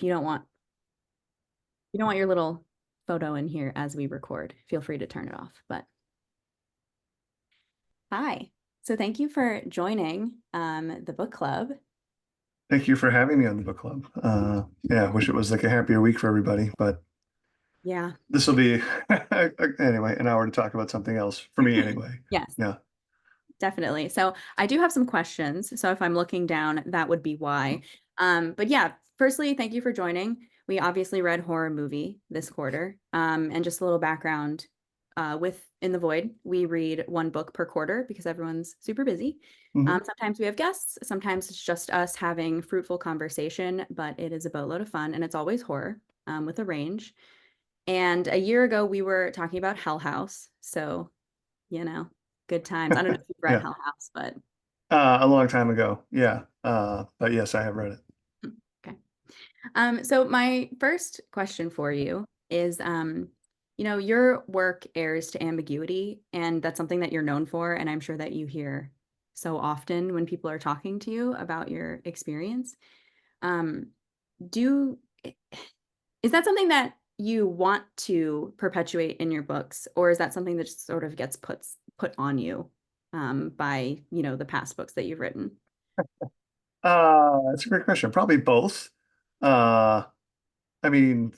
If you don't want your little photo in here as we record, feel free to turn it off. But hi. So thank you for joining the book club. Thank you for having me on the book club. Yeah, I wish it was like a happier week for everybody, but Yeah. this will be anyway, an hour to talk about something else for me anyway. Yes, Yeah. definitely. So I do have some questions. So if I'm looking down, that would be why. But yeah, firstly, thank you for joining. We obviously read horror movie this quarter. And just a little background, with In the Void, we read one book per quarter because everyone's super busy. Hmm. Sometimes we have guests, sometimes it's just us having fruitful conversation, but it is a boatload of fun and it's always horror, with a range. And a year ago, we were talking about Hell House. So, you know, good times. I don't know if you've read Yeah. Hell House, but A long time ago. Yeah. But yes, I have read it. okay. So my first question for you is, your work airs to ambiguity, and that's something that you're known for, and I'm sure that you hear so often when people are talking to you about your experience. Um, do is that something that you want to perpetuate in your books, or is that something that just sort of gets put on you by, the past books that you've written? That's a great question. Probably both. Uh, I mean,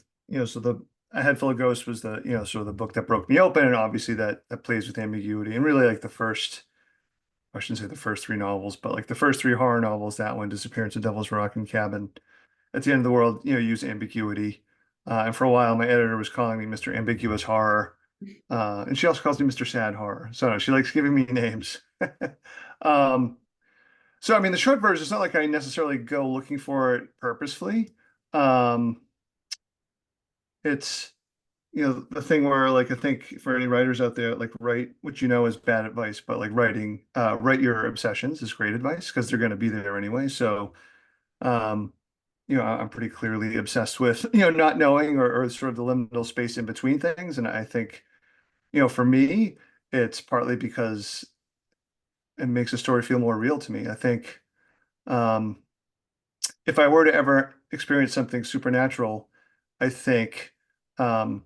so A Head Full of Ghosts was sort of the book that broke me open, and obviously that plays with ambiguity and really like the first. I shouldn't say the first three novels, but like the first three horror novels, that one, Disappearance of Devil's Rock and Cabin at the End of the World, use ambiguity. And for a while, my editor was calling me Mr. Ambiguous Horror. And she also calls me Mr. Sad Horror. So no, she likes giving me names. Um, so, I mean, the short version, it's not like I necessarily go looking for it purposefully. Um, it's, the thing where, like, I think for any writers out there, like, write what you know is bad advice, but like write your obsessions is great advice because they're going to be there anyway. So, um, I'm pretty clearly obsessed with, not knowing or sort of the liminal space in between things. And I think, for me, it's partly because it makes a story feel more real to me. I think um, if I were to ever experience something supernatural, I think um,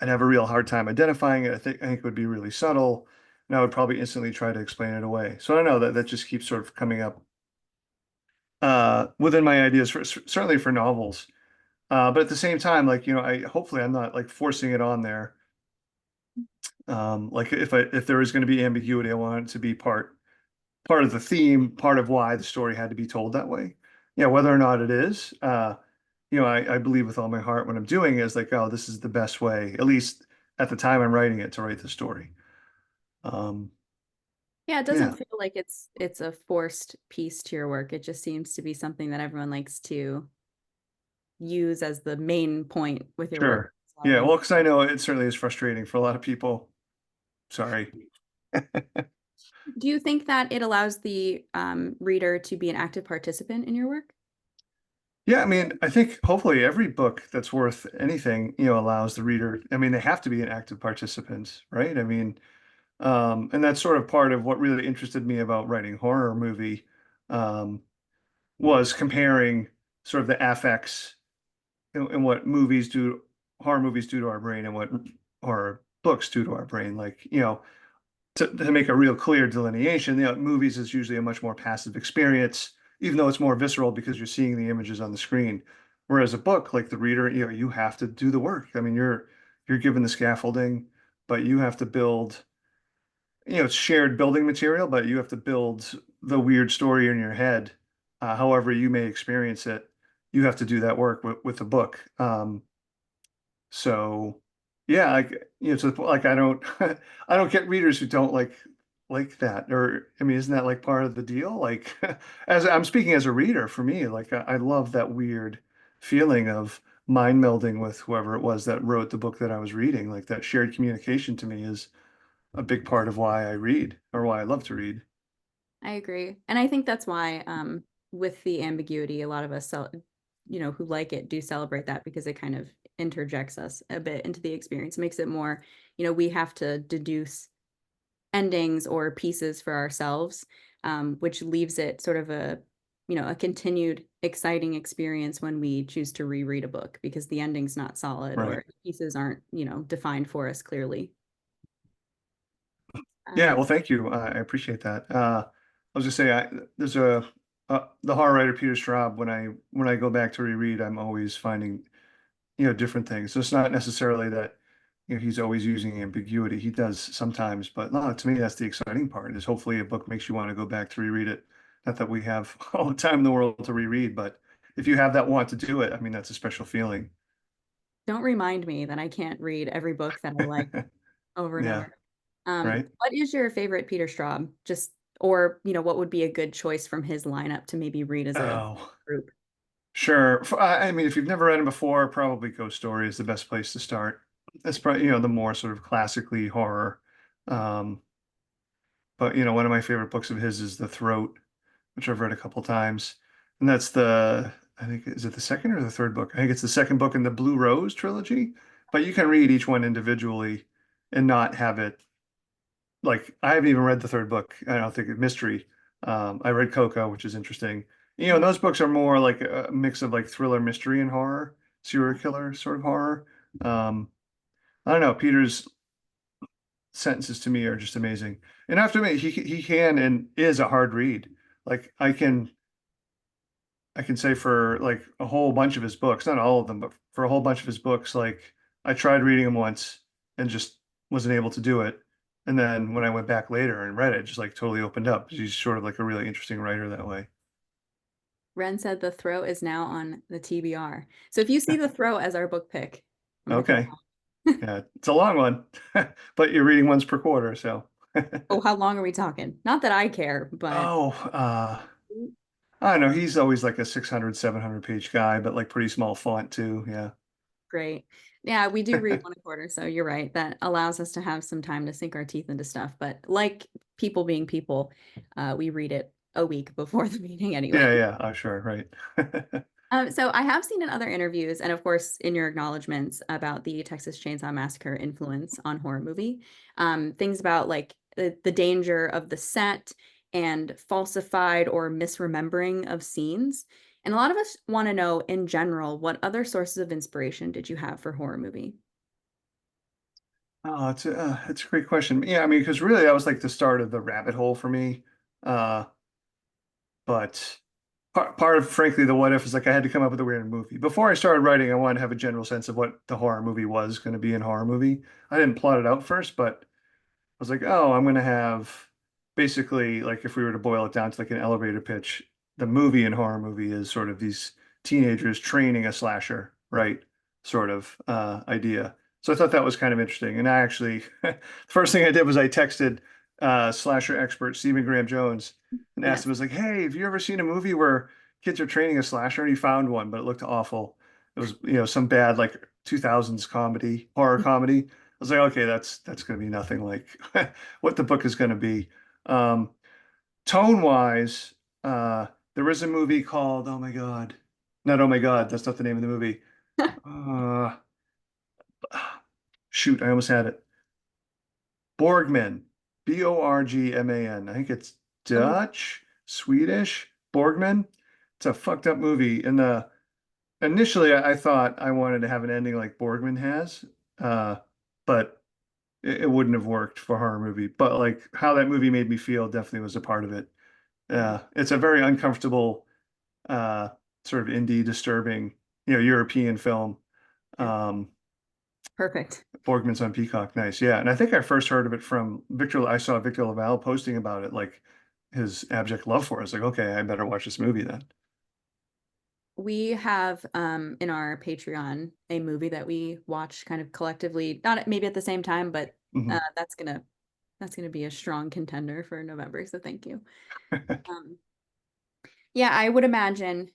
I'd have a real hard time identifying it. I think it would be really subtle, and I would probably instantly try to explain it away. So I don't know that just keeps sort of coming up within my ideas for certainly for novels. But at the same time, like, I hopefully I'm not like forcing it on there. Like if there is going to be ambiguity, I want it to be part of the theme, part of why the story had to be told that way. Yeah, whether or not it is, I believe with all my heart when I'm doing it is like, oh, this is the best way, at least at the time I'm writing it, to write the story. Um, Yeah, it doesn't yeah, feel like it's a forced piece to your work. It just seems to be something that everyone likes to use as the main point with your work. sure. A lot of Yeah, things. well, because I know it certainly is frustrating for a lot of people. Sorry. Do you think that it allows the reader to be an active participant in your work? Yeah, I mean, I think hopefully every book that's worth anything, allows the reader, I mean, they have to be an active participant, right? I mean, and that's sort of part of what really interested me about writing horror movie, um, was comparing sort of the affects and what horror movies do to our brain and what horror books do to our brain. Like, to make a real clear delineation, movies is usually a much more passive experience, even though it's more visceral because you're seeing the images on the screen. Whereas a book, like the reader, you have to do the work. I mean, you're given the scaffolding, but you have to build, it's shared building material, but you have to build the weird story in your head. However you may experience it, you have to do that work with the book. So yeah, like, to the point, like I don't I don't get readers who don't like that. Or I mean, isn't that like part of the deal? Like as I'm speaking as a reader, for me, like I love that weird feeling of mind melding with whoever it was that wrote the book that I was reading. Like that shared communication to me is a big part of why I read or why I love to read. I agree. And I think that's why, with the ambiguity, a lot of us, who like it do celebrate that because it kind of interjects us a bit into the experience, makes it more, we have to deduce endings or pieces for ourselves, which leaves it sort of a a continued exciting experience when we choose to reread a book because the ending's not solid Right. or pieces aren't, defined for us clearly. Yeah, Um, well, thank you. I appreciate that. I was just say there's the horror writer Peter Straub. When I go back to reread, I'm always finding different things. So it's not necessarily that he's always using ambiguity. He does sometimes, but no, to me that's the exciting part. Is hopefully a book makes you want to go back to reread it. Not that we have all the time in the world to reread, but if you have that want to do it, I mean that's a special feeling. don't remind me that I can't read every book that I like over and Yeah, over. right. What is your favorite Peter Straub? Just or what would be a good choice from his lineup to maybe read as a Oh. group? Sure. I mean, if you've never read them before, probably Ghost Story is the best place to start. That's probably, the more sort of classically horror. Um, but one of my favorite books of his is The Throat, which I've read a couple times. And that's I think, is it the second or the third book? I think it's the second book in the Blue Rose trilogy. But you can read each one individually and not have it like I haven't even read the third book. I don't think mystery. I read Coco, which is interesting. And those books are more like a mix of like thriller, mystery, and horror, serial killer sort of horror. Um, I don't know. Peter's sentences to me are just amazing. And I have to admit, he can and is a hard read. Like I can say for like a whole bunch of his books, not all of them, but for a whole bunch of his books, like I tried reading them once and just wasn't able to do it. And then when I went back later and read it, just like totally opened up. He's sort of like a really interesting writer that way. Ren said The Throat is now on the TBR. So if you see The Throat as our book pick, I'm gonna come Okay. Yeah, it's a long one, but you're reading once per quarter, so. Oh, how long are we talking? Not that I care, but Oh, I don't know. He's always like a 600, 700 page guy, but like pretty small font too. Yeah. great. Yeah, we do read one a quarter, so you're right. That allows us to have some time to sink our teeth into stuff. But like people being people, we read it a week before the meeting anyway. Yeah, yeah. Oh, sure. Right. So I have seen in other interviews, and of course in your acknowledgments about the Texas Chainsaw Massacre influence on horror movie, things about like the danger of the set and falsified or misremembering of scenes. And a lot of us want to know in general, what other sources of inspiration did you have for horror movie? Oh, it's a great question. Yeah, I mean, because really that was like the start of the rabbit hole for me. Uh, but part of, frankly, the what if is like I had to come up with a weird movie. Before I started writing, I wanted to have a general sense of what the horror movie was going to be in horror movie. I didn't plot it out first, but I was like, oh, I'm going to have basically like if we were to boil it down to like an elevator pitch, the movie and horror movie is sort of these teenagers training a slasher, right? Sort of idea. So I thought that was kind of interesting. And I actually, the first thing I did was I texted slasher expert Stephen Graham Jones and asked him, I Yes. was like, hey, have you ever seen a movie where kids are training a slasher? And he found one, but it looked awful. It was, some bad like 2000s comedy, horror comedy. I was like, okay, that's going to be nothing like what the book is going to be. Um, Tone wise, there is a movie called Oh My God, not Oh My God. That's not the name of the movie. Uh, shoot, I almost had it. Borgman, Borgman. I think it's Oh, Dutch, Swedish. Borgman. It's a fucked up movie. And initially, I thought I wanted to have an ending like Borgman has, uh, but it wouldn't have worked for a horror movie. But like how that movie made me feel definitely was a part of it. It's a very uncomfortable, uh, sort of indie, disturbing, European film. yeah. Um, Perfect. Borgman's on Peacock. Nice. Yeah. And I think I first heard of it from Victor. I saw Victor Laval posting about it, like his abject love for it. I was like, okay, I better watch this movie then. We have in our Patreon a movie that we watch kind of collectively, not maybe at the same time, but Hmm. that's gonna be a strong contender for November. So thank you. Um, yeah, I would imagine,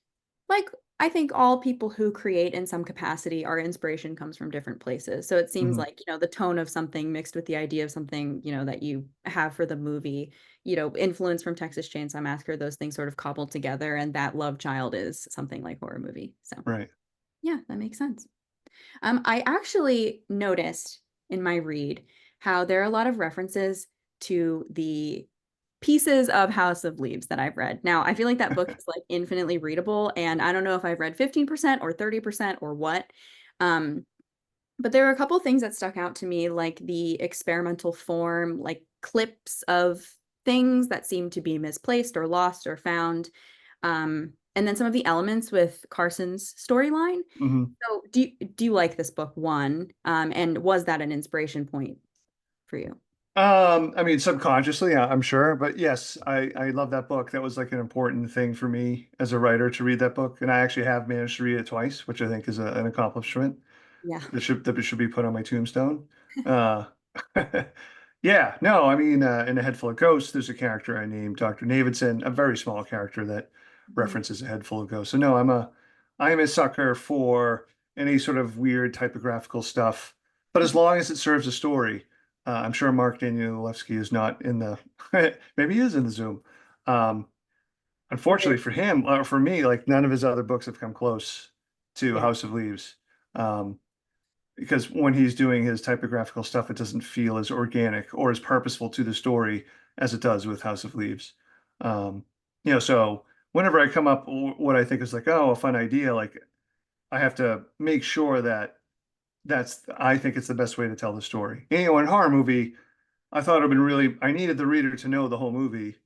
like, I think all people who create in some capacity, our inspiration comes from different places. So it seems Hmm. like, the tone of something mixed with the idea of something, that you have for the movie, influence from Texas Chainsaw Massacre, those things sort of cobbled together. And that love child is something like horror movie. So Right. yeah, that makes sense. I actually noticed in my read how there are a lot of references to the pieces of House of Leaves that I've read. Now, I feel like that book is like infinitely readable, and I don't know if I've read 15% or 30% or what. Um, but there are a couple things that stuck out to me, like the experimental form, like clips of things that seem to be misplaced or lost or found. And then some of the elements with Carson's storyline. Mhm. So do you like this book, one? And was that an inspiration point for you? I mean, subconsciously, I'm sure, but yes, I love that book. That was like an important thing for me as a writer to read that book, and I actually have managed to read it twice, which I think is an accomplishment Yeah. that should be put on my tombstone. Uh, yeah, no, I mean, in A Head Full of Ghosts, there's a character I named Dr. Davidson, a very small character that Mhm. references A Head Full of Ghosts. So no, I am a sucker for any sort of weird typographical stuff, but as long as it serves a story. I'm sure Mark Danielewski is not in the, maybe he is in the Zoom. Um, Very- Unfortunately for him, or for me, like none of his other books have come close to Yeah. House of Leaves. Um, because when he's doing his typographical stuff, it doesn't feel as organic or as purposeful to the story as it does with House of Leaves. Um, so whenever I come up what I think is like, oh, a fun idea, like I have to make sure that I think it's the best way to tell the story. In a horror movie, I thought it'd been really, I needed the reader to know the whole movie.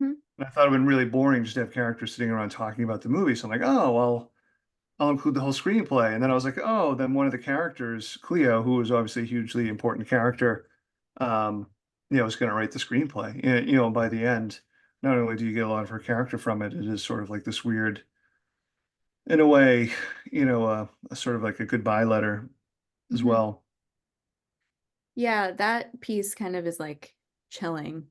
Mhm. And I thought it'd been really boring just to have characters sitting around talking about the movie. So I'm like, oh, well, I'll include the whole screenplay. And then I was like, oh, then one of the characters, Cleo, who was obviously a hugely important character, um, is going to write the screenplay. And, by the end, not only do you get a lot of her character from it, it is sort of like this weird, in a way, a sort of like a goodbye letter as Mhm. well. Yeah, that piece kind of is like chilling,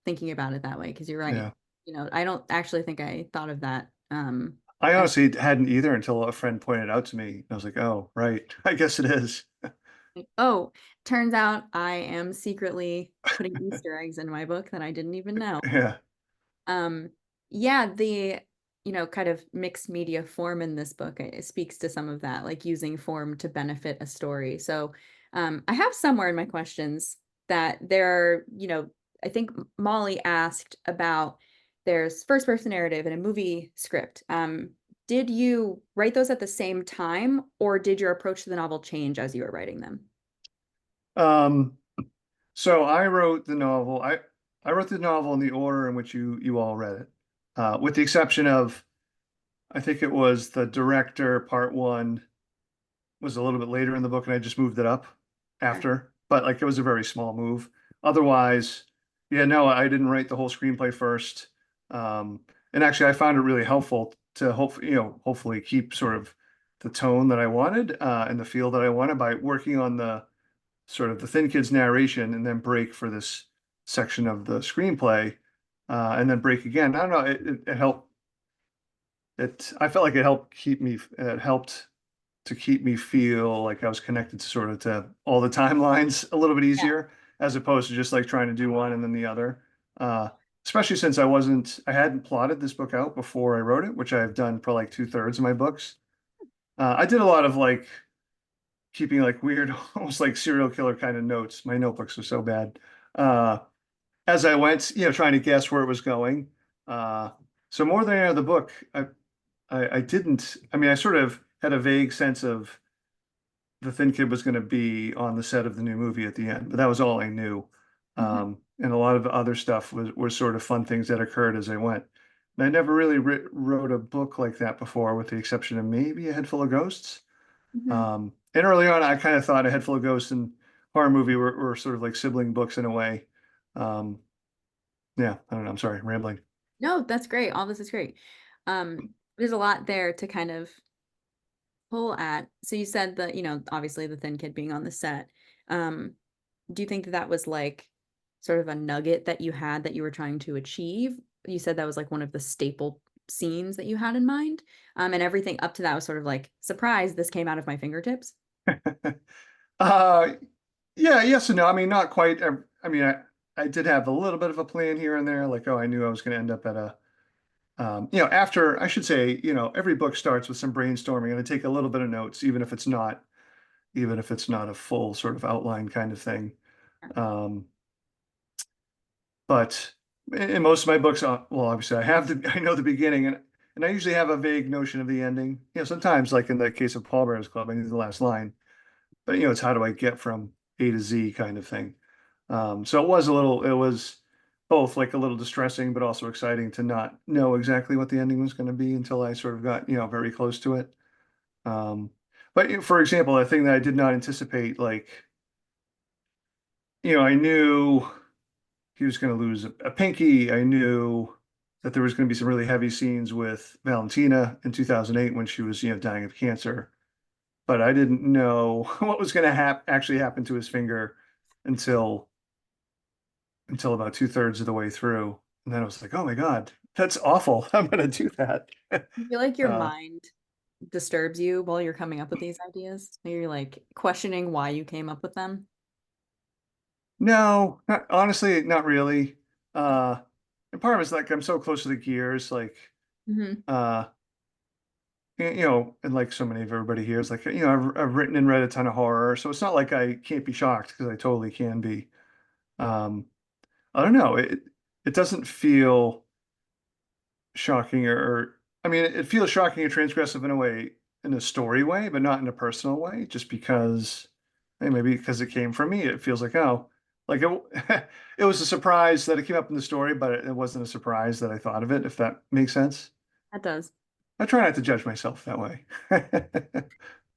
thinking about it that way, because you're right. Yeah. I don't actually think I thought of that. I As honestly hadn't either until a friend pointed out to me. I was like, oh, right. I guess it is. like, oh, turns out I am secretly putting Easter eggs in my book that I didn't even know. Yeah. Um, yeah, the kind of mixed media form in this book, it speaks to some of that, like using form to benefit a story. So, I have somewhere in my questions that there are, I think Molly asked about there's first person narrative and a movie script. Did you write those at the same time, or did your approach to the novel change as you were writing them? Um, so I wrote the novel. I wrote the novel in the order in which you all read it, with the exception of I think it was the director part one was a little bit later in the book, and I just moved it up Okay. after. But like it was a very small move. Otherwise, yeah, no, I didn't write the whole screenplay first. Um, and actually, I found it really helpful to hopefully keep sort of the tone that I wanted, and the feel that I wanted by working on the sort of the Thin Kids narration and then break for this section of the screenplay, and then break again. I don't know. It helped. I felt like it helped to keep me feel like I was connected to sort of to all the timelines a little bit Yeah. easier, as opposed to just like trying to do one and then the other. Especially since I hadn't plotted this book out before I wrote it, which I've done for like two-thirds of my books. I did a lot of like keeping like weird, almost like serial killer kind of notes. My notebooks are so bad. Uh, as I went, trying to guess where it was going. Uh, so more than any other book, I didn't. I mean, I sort of had a vague sense of the Thin Kid was going to be on the set of the new movie at the end, but that was all I knew. Mhm. And a lot of the other stuff was sort of fun things that occurred as I went. And I never really wrote a book like that before, with the exception of maybe A Head Full of Ghosts. Mhm. And early on, I kind of thought A Head Full of Ghosts and horror movie were sort of like sibling books in a way. Um, yeah, I don't know. I'm sorry, rambling. No, that's great. All this is great. There's a lot there to kind of pull at. So you said that, obviously the thin kid being on the set. Um, do you think that that was like sort of a nugget that you had that you were trying to achieve? You said that was like one of the staple scenes that you had in mind. And everything up to that was sort of like, surprise, this came out of my fingertips. Uh, yeah, yes and no. I mean, not quite. I mean, I did have a little bit of a plan here and there. Like, oh, I knew I was going to end up at after, I should say, every book starts with some brainstorming, and I take a little bit of notes, even if it's not a full sort of outline kind of thing. Um, but in most of my books, well, obviously I have I know the beginning, and I usually have a vague notion of the ending. Sometimes, like in the case of Paul Bear's Club, I knew the last line, but it's how do I get from A to Z kind of thing. So it was both like a little distressing, but also exciting to not know exactly what the ending was going to be until I sort of got, very close to it. Um, but for example, a thing that I did not anticipate, like, I knew he was going to lose a pinky. I knew that there was going to be some really heavy scenes with Valentina in 2008 when she was, dying of cancer. But I didn't know what was going to actually happen to his finger until about two-thirds of the way through. And then I was like, oh my God, that's awful. I'm going to do that. I feel like your Uh, mind disturbs you while you're coming up with these ideas. You're like questioning why you came up with them. no, honestly, not really. Uh, and part of it's like I'm so close to the gears, like, Hmm. uh, and like so many of everybody here is like, I've written and read a ton of horror, so it's not like I can't be shocked because I totally can be. Um, I don't know. It doesn't feel shocking I mean, it feels shocking and transgressive in a way, in a story way, but not in a personal way, just because, hey, maybe because it came from me, it feels like, oh, like it was a surprise that it came up in the story, but it wasn't a surprise that I thought of it, if that makes sense. That does. I try not to judge myself that way.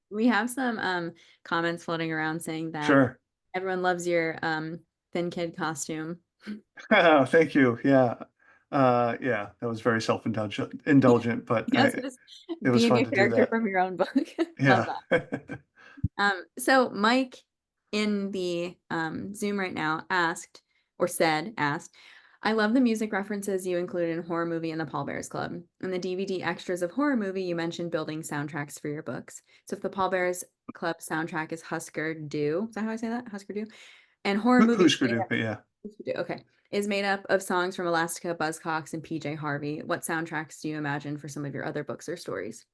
We have some comments floating around saying that Sure. everyone loves your thin kid costume. Oh, thank you. Yeah. Yeah, that was very indulgent, but Yes, just it was being fun a to do character that. from your own book. Love Yeah. that. So Mike in the Zoom right now asked, I love the music references you included in Horror Movie and the Paul Bears Club. In the DVD extras of Horror Movie, you mentioned building soundtracks for your books. So if the Paul Bears Club soundtrack is Husker Du, is that how I say that? Husker Du? And Horror Movie Who's Screw, but yeah. okay, is made up of songs from Elastica, Buzzcocks, and PJ Harvey. What soundtracks do you imagine for some of your other books or stories?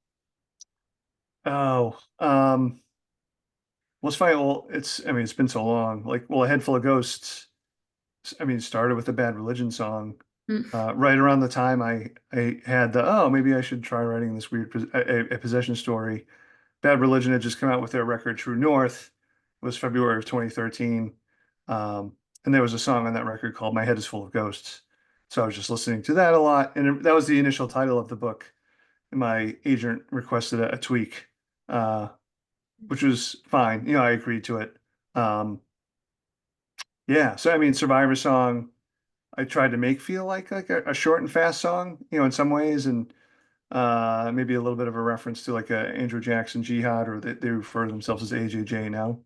Oh, well, it's funny. Well, I mean, it's been so long. Like, well, A Head Full of Ghosts, I mean, started with a Bad Religion song. Mm. Right around the time I had maybe I should try writing this weird a possession story. Bad Religion had just come out with their record True North. It was February of 2013. And there was a song on that record called My Head is Full of Ghosts. So I was just listening to that a lot. And that was the initial title of the book. And my agent requested a tweak, uh, which was fine. I agreed to it. Um, yeah. So, I mean, Survivor Song, I tried to make feel like a short and fast song, in some ways. And maybe a little bit of a reference to like a Andrew Jackson Jihad, or they refer to themselves as AJJ now.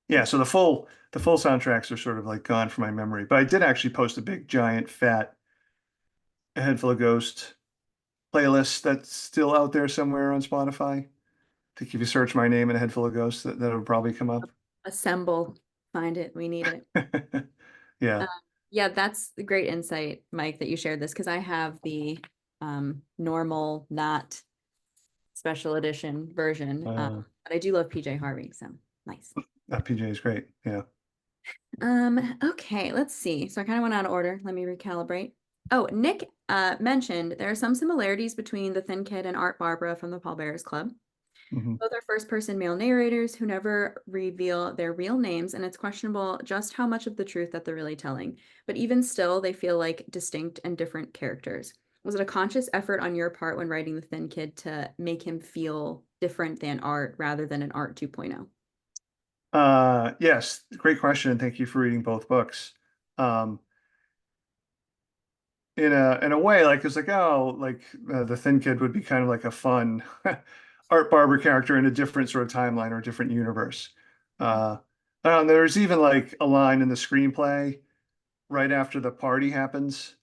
Yeah, so the full soundtracks are sort of like gone from my memory, but I did actually post a big giant fat A Head Full of Ghost playlist that's still out there somewhere on Spotify. I think if you search my name and A Head Full of Ghosts, that'll probably come up. Assemble, find it. We need it. Yeah. Um, yeah, that's a great insight, Mike, that you shared this because I have the normal, not special edition version. Uh, But I do love PJ Harvey, so nice. PJ is great. Yeah. Okay, let's see. So I kind of went out of order. Let me recalibrate. Oh, Nick mentioned there are some similarities between the Thin Kid and Art Barbara from the Paul Bearers Club. Hmm. Both are first-person male narrators who never reveal their real names, and it's questionable just how much of the truth that they're really telling. But even still, they feel like distinct and different characters. Was it a conscious effort on your part when writing The Thin Kid to make him feel different than Art rather than an Art 2.0? Yes, great question, and thank you for reading both books. Um, in a way, like it's like, oh, like the Thin Kid would be kind of like a fun Art Barber character in a different sort of timeline or a different universe. Uh, there's even like a line in the screenplay right after the party happens.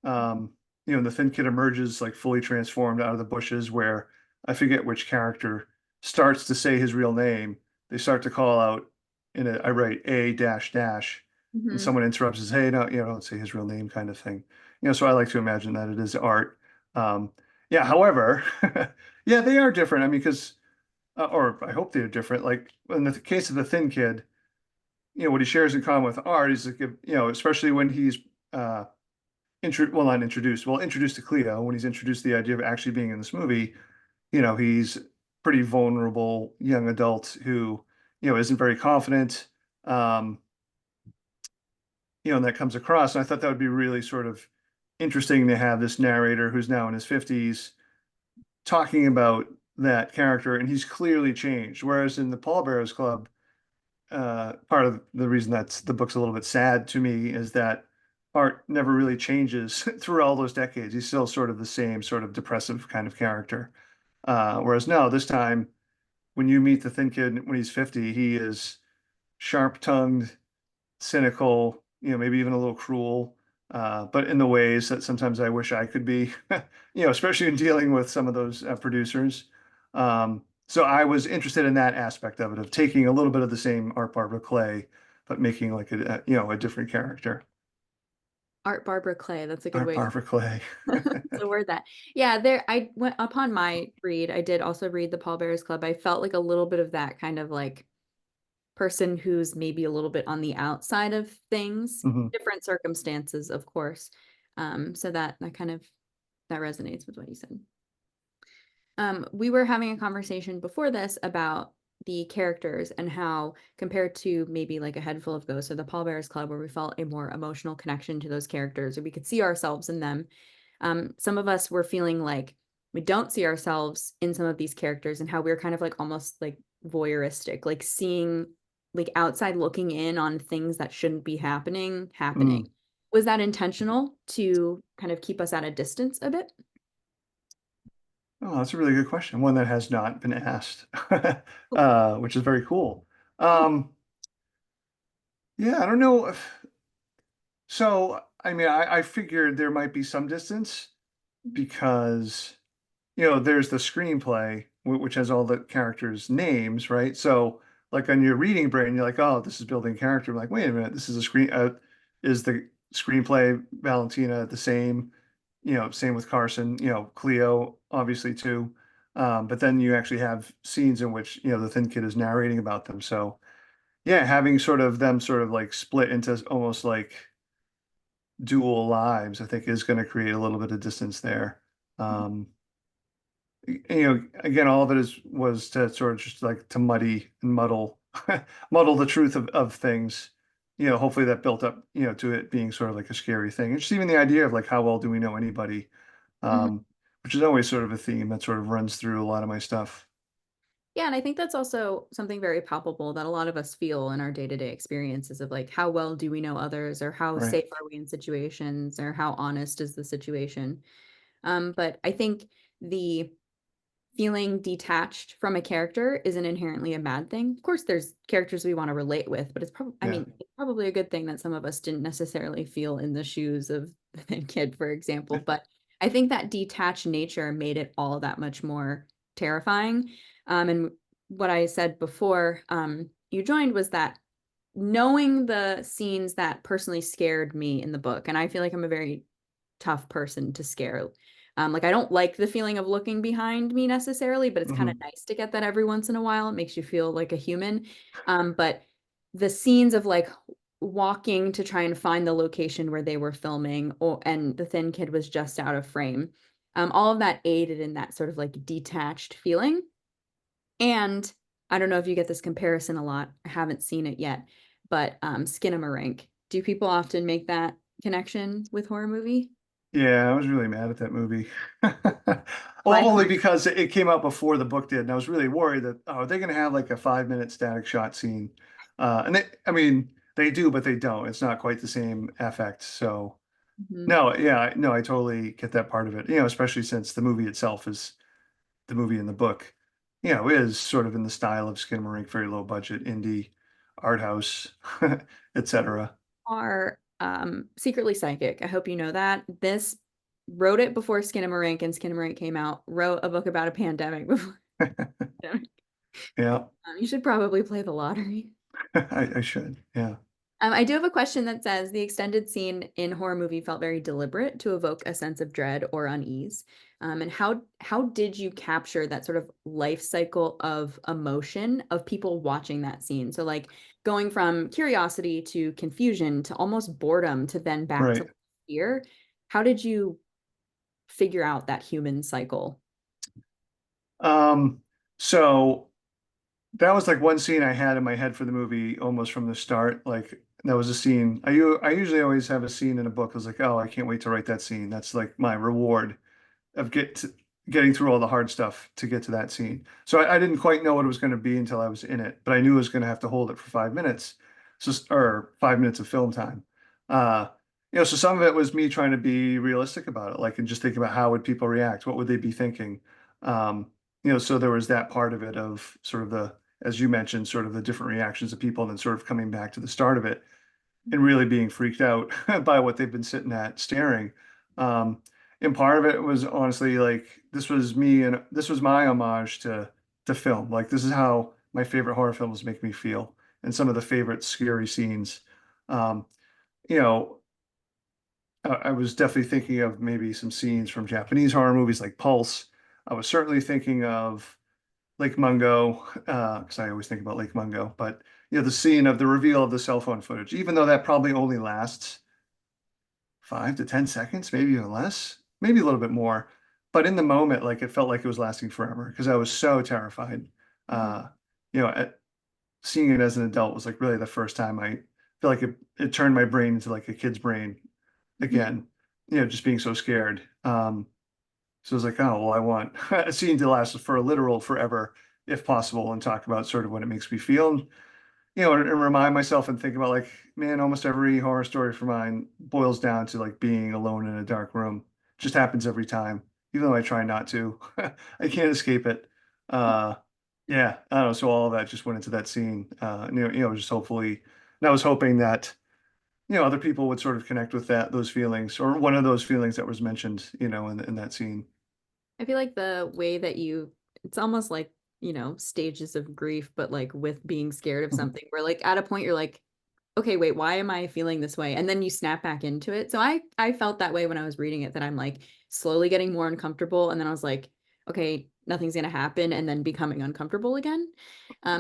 Um, the Thin Kid emerges like fully transformed out of the bushes, where I forget which character starts to say his real name. They start to call out I write A dash dash, and Hmm. someone interrupts and says, hey, no, don't say his real name, kind of thing. So I like to imagine that it is art. Um, yeah, however, yeah, they are different. I mean, because, or I hope they're different. Like in the case of the Thin Kid, what he shares in common with art is like, especially when he's not introduced, well, introduced to Cleo, when he's introduced the idea of actually being in this movie, he's pretty vulnerable young adult who, isn't very confident. Um, and that comes across. And I thought that would be really sort of interesting to have this narrator who's now in his 50s talking about that character, and he's clearly changed. Whereas in the Pallbearers Club, part of the reason that's the book's a little bit sad to me is that Art never really changes through all those decades. He's still sort of the same sort of depressive kind of character. Whereas no, this time when you meet the Thin Kid when he's 50, he is sharp-tongued, cynical, maybe even a little cruel, but in the ways that sometimes I wish I could be, especially in dealing with some of those producers. So I was interested in that aspect of it, of taking a little bit of the same Art Barbara Clay, but making like a different character. Art Barbara Clay, that's a good Art way Barbara Clay. to word that. Yeah, there I went upon my read, I did also read the Pallbearers Club. I felt like a little bit of that kind of like person who's maybe a little bit on the outside of things, Mhm. different circumstances, of course. So that kind of that resonates with what you said. We were having a conversation before this about the characters and how compared to maybe like a Head Full of Ghosts or the Pallbearers Club, where we felt a more emotional connection to those characters or we could see ourselves in them. Some of us were feeling like we don't see ourselves in some of these characters and how we're kind of like almost like voyeuristic, like seeing like outside looking in on things that shouldn't be happening. Mm. Was that intentional to kind of keep us at a distance a bit? Oh, that's a really good question. One that has not been asked, which is very cool. Yeah. Um, yeah, I don't know. So, I mean, I figured there might be some distance because, there's the screenplay, which has all the characters' names, right? So, like on your reading brain, you're like, oh, this is building character. I'm like, wait a minute, this is a is the screenplay Valentina the same? Same with Carson, Cleo, obviously too. But then you actually have scenes in which, the Thin Kid is narrating about them. So, yeah, having sort of them sort of like split into almost like dual lives, I think is going to create a little bit of distance there. Um, again, all of it was to sort of just like to muddy and muddle muddle the truth of things. Hopefully that built up, to it being sort of like a scary thing. And just even the idea of like how well do we know anybody, Mhm. which is always sort of a theme that sort of runs through a lot of my stuff. Yeah, and I think that's also something very palpable that a lot of us feel in our day-to-day experiences of like how well do we know others or how Right. safe are we in situations or how honest is the situation. But I think the feeling detached from a character isn't inherently a bad thing. Of course, there's characters we want to relate with, but it's probably, I Yeah. mean, it's probably a good thing that some of us didn't necessarily feel in the shoes of the thin kid, for example. But I think that detached nature made it all that much more terrifying. And what I said before you joined was that knowing the scenes that personally scared me in the book, and I feel like I'm a very tough person to scare. Like I don't like the feeling of looking behind me necessarily, but it's kind of Hmm. nice to get that every once in a while. It makes you feel like a human. But the scenes of like walking to try and find the location where they were filming, and the thin kid was just out of frame. All of that aided in that sort of like detached feeling. And I don't know if you get this comparison a lot. I haven't seen it yet, but Skinamarink. Do people often make that connection with horror movie? Yeah, I was really mad at that movie. Well, Why? only because it came out before the book did, and I was really worried that, oh, are they going to have like a 5 minute static shot scene? And I mean, they do, but they don't. It's not quite the same effect. So, Mhm. no, yeah, no, I totally get that part of it. Especially since the movie itself is the movie in the book, is sort of in the style of Skinamarink, very low budget indie art house, etc. Are secretly psychic. I hope you know that. This wrote it before Skinamarink, and Skinamarink came out, wrote a book about a pandemic before. Yeah, You should probably play the lottery. I should. Yeah. I do have a question that says the extended scene in horror movie felt very deliberate to evoke a sense of dread or unease. And how did you capture that sort of life cycle of emotion of people watching that scene? So like going from curiosity to confusion to almost boredom to then back Right. to fear. how did you figure out that human cycle? Um, so that was like one scene I had in my head for the movie almost from the start. Like that was a scene. I usually always have a scene in a book. I was like, oh, I can't wait to write that scene. That's like my reward of getting through all the hard stuff to get to that scene. So I didn't quite know what it was going to be until I was in it, but I knew I was going to have to hold it for 5 minutes, so or 5 minutes of film time. Uh, so some of it was me trying to be realistic about it, like and just thinking about how would people react, what would they be thinking. Um, so there was that part of it of sort of the, as you mentioned, sort of the different reactions of people, and then sort of coming back to the start of it and really being freaked out by what they've been sitting at staring. Um, and part of it was honestly like this was me and this was my homage to film. Like this is how my favorite horror films make me feel, and some of the favorite scary scenes. Um, you know, I was definitely thinking of maybe some scenes from Japanese horror movies like Pulse. I was certainly thinking of Lake Mungo, because I always think about Lake Mungo, but the scene of the reveal of the cell phone footage, even though that probably only lasts 5 to 10 seconds, maybe even less, maybe a little bit more. But in the moment, like it felt like it was lasting forever because I was so terrified. Mhm. Uh, Seeing it as an adult was like really the first time I feel like it turned my brain into like a kid's brain Mhm. again, just being so scared. So I was like, oh, well, I want a scene to last for a literal forever, if possible, and talk about sort of what it makes me feel. And remind myself and think about like, man, almost every horror story for mine boils down to like being alone in a dark room. Just happens every time, even though I try not to. I can't escape it. Uh, yeah, I don't know. So all of that just went into that scene. Just hopefully, and I was hoping that other people would sort of connect with those feelings, or one of those feelings that was mentioned, in that scene. I feel like the way that it's almost like, stages of grief, but like with being scared of Mhm. something, where like at a point you're like, okay, wait, why am I feeling this way? And then you snap back into it. So I felt that way when I was reading it, that I'm like slowly getting more uncomfortable. And then I was like, okay, nothing's gonna happen, and then becoming uncomfortable again.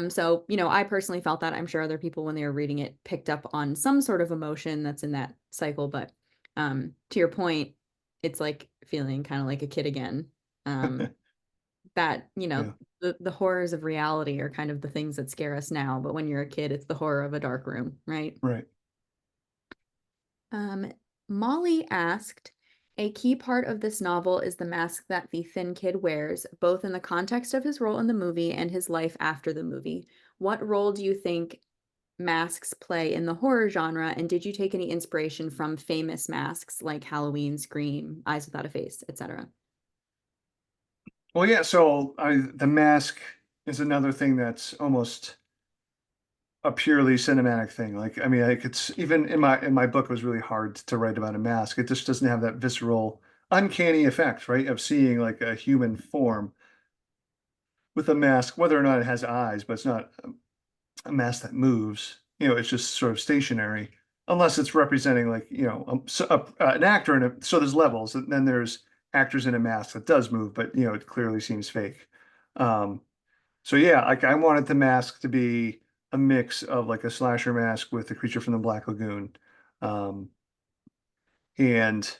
So, I personally felt that. I'm sure other people when they were reading it picked up on some sort of emotion that's in that cycle. But to your point, it's like feeling kind of like a kid again. Um, that, Yeah, the horrors of reality are kind of the things that scare us now, but when you're a kid, it's the horror of a dark room, right? right. Um, Molly asked, a key part of this novel is the mask that the thin kid wears, both in the context of his role in the movie and his life after the movie. What role do you think masks play in the horror genre, and did you take any inspiration from famous masks like Halloween, Scream, Eyes Without a Face, etc.? Well, yeah. So the mask is another thing that's almost a purely cinematic thing. Like, I mean, like it's even in my book, it was really hard to write about a mask. It just doesn't have that visceral, uncanny effect, right? Of seeing like a human form with a mask, whether or not it has eyes, but it's not a mask that moves. It's just sort of stationary, unless it's representing like an actor in it. So there's levels, and then there's actors in a mask that does move, but it clearly seems fake. Um, So yeah, like I wanted the mask to be a mix of like a slasher mask with the creature from the Black Lagoon. Um, and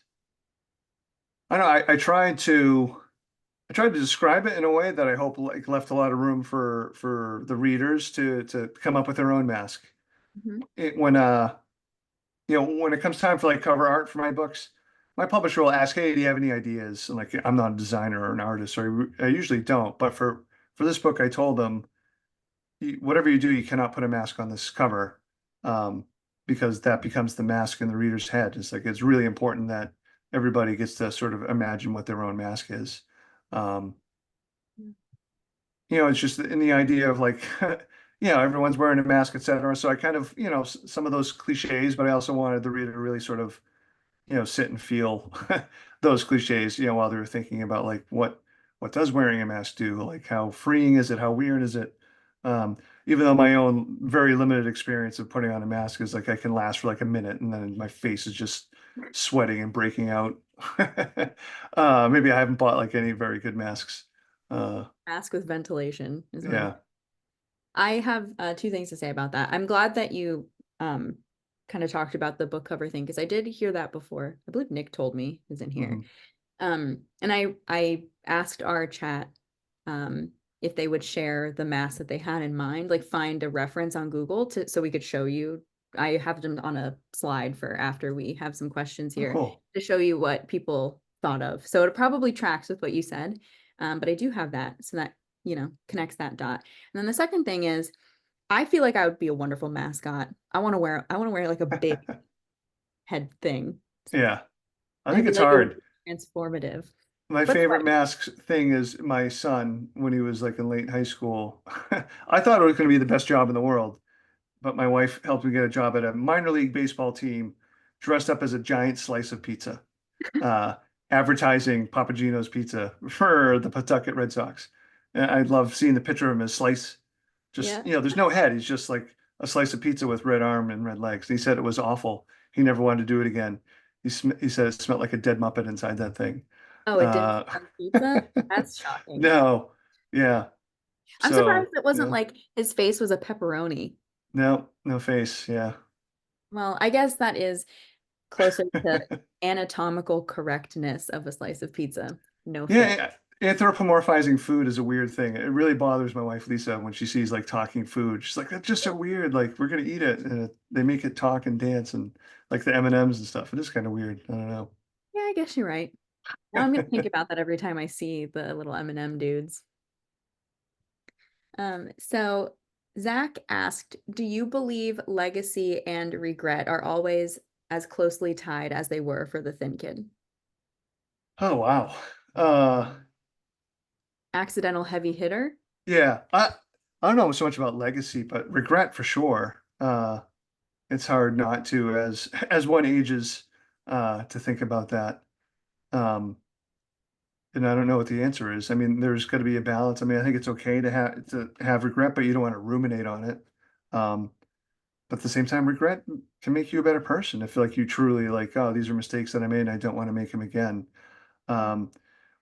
I don't know, I tried to describe it in a way that I hope like left a lot of room for the readers to come up with their own mask. Mhm. When it comes time for like cover art for my books, my publisher will ask, "Hey, do you have any ideas?" And like I'm not a designer or an artist, so I usually don't. But for this book, I told them whatever you do, you cannot put a mask on this cover, um, because that becomes the mask in the reader's head. It's like it's really important that everybody gets to sort of imagine what their own mask is. Um, it's just in the idea of like, everyone's wearing a mask, etc. So I kind of, some of those cliches, but I also wanted the reader to really sort of sit and feel those cliches, while they're thinking about like what does wearing a mask do? Like how freeing is it? How weird is it? Um, Even though my own very limited experience of putting on a mask is like I can last for like a minute and then my face is just sweating and breaking out. Maybe I haven't bought like any very good masks. Uh, Mask with ventilation is what I'm. yeah. I have two things to say about that. I'm glad that you um kind of talked about the book cover thing because I did hear that before. I believe Nick told me who's in here. Mhm. And I asked our chat if they would share the mask that they had in mind, like find a reference on Google to so we could show you. I have them on a slide for after we have some questions Oh, here cool. to show you what people thought of. So it probably tracks with what you said. But I do have that so that, connects that dot. And then the second thing is I feel like I would be a wonderful mascot. I want to wear like a big head thing. Yeah, I I think feel it's like it would hard. be transformative. My But favorite slightly. masks thing is my son when he was like in late high school. I thought it was going to be the best job in the world, but my wife helped me get a job at a minor league baseball team dressed up as a giant slice of pizza, uh, advertising Papagino's pizza for the Pawtucket Red Sox. And I love seeing the picture of him as slice. Just, Yeah. there's no head. He's just like a slice of pizza with red arm and red legs. He said it was awful. He never wanted to do it again. He said it smelled like a dead Muppet inside that thing. Oh, it didn't Uh, on pizza? That's shocking. no, yeah. I'm surprised So, it wasn't like his face was a pepperoni. no, no face. Yeah. Well, I guess that is closer to anatomical correctness of a slice of pizza. No face. Yeah, anthropomorphizing food is a weird thing. It really bothers my wife Lisa when she sees like talking food. She's like, "That's just so weird. Like we're gonna eat it, and they make it talk and dance and like the M&Ms and stuff. It is kind of weird. I don't know." Yeah, I guess you're right. Now I'm gonna think about that every time I see the little M&M dudes. So Zach asked, do you believe legacy and regret are always as closely tied as they were for the Thin Kid? Oh wow. Uh, Accidental heavy hitter? yeah. I don't know so much about legacy, but regret for sure. It's hard not to as one ages to think about that. Um, and I don't know what the answer is. I mean, there's got to be a balance. I mean, I think it's okay to have regret, but you don't want to ruminate on it. Um, but at the same time, regret can make you a better person. I feel like you truly like, oh, these are mistakes that I made, and I don't want to make them again. Um,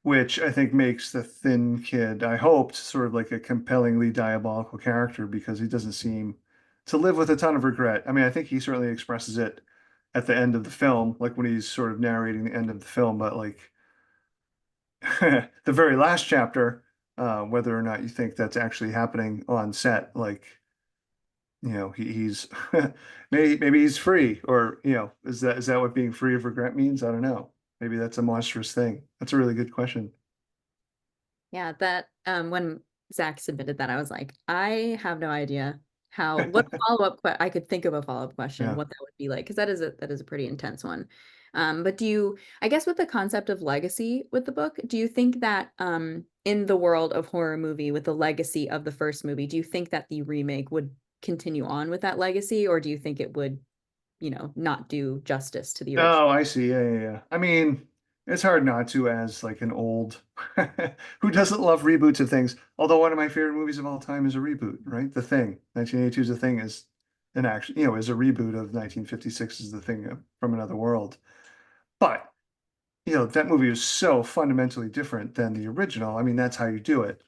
which I think makes the thin kid, I hoped, sort of like a compellingly diabolical character because he doesn't seem to live with a ton of regret. I mean, I think he certainly expresses it at the end of the film, like when he's sort of narrating the end of the film, but like the very last chapter, whether or not you think that's actually happening on set, like, he's maybe he's free, or is that what being free of regret means? I don't know. Maybe that's a monstrous thing. That's a really good question. Yeah, that when Zach submitted that, I was like, I have no idea what follow-up I could think of a follow-up question, Yeah. what that would be like, because that is a pretty intense one. But I guess with the concept of legacy with the book, do you think that in the world of horror movie with the legacy of the first movie, do you think that the remake would continue on with that legacy, or do you think it would, not do justice to the original? Oh, I see. Yeah, yeah, yeah. I mean, it's hard not to as like an old who doesn't love reboots of things. Although one of my favorite movies of all time is a reboot, right? The Thing. 1982's The Thing is an action, is a reboot of 1956's The Thing from Another World. But, that movie is so fundamentally different than the original. I mean, that's how you do it.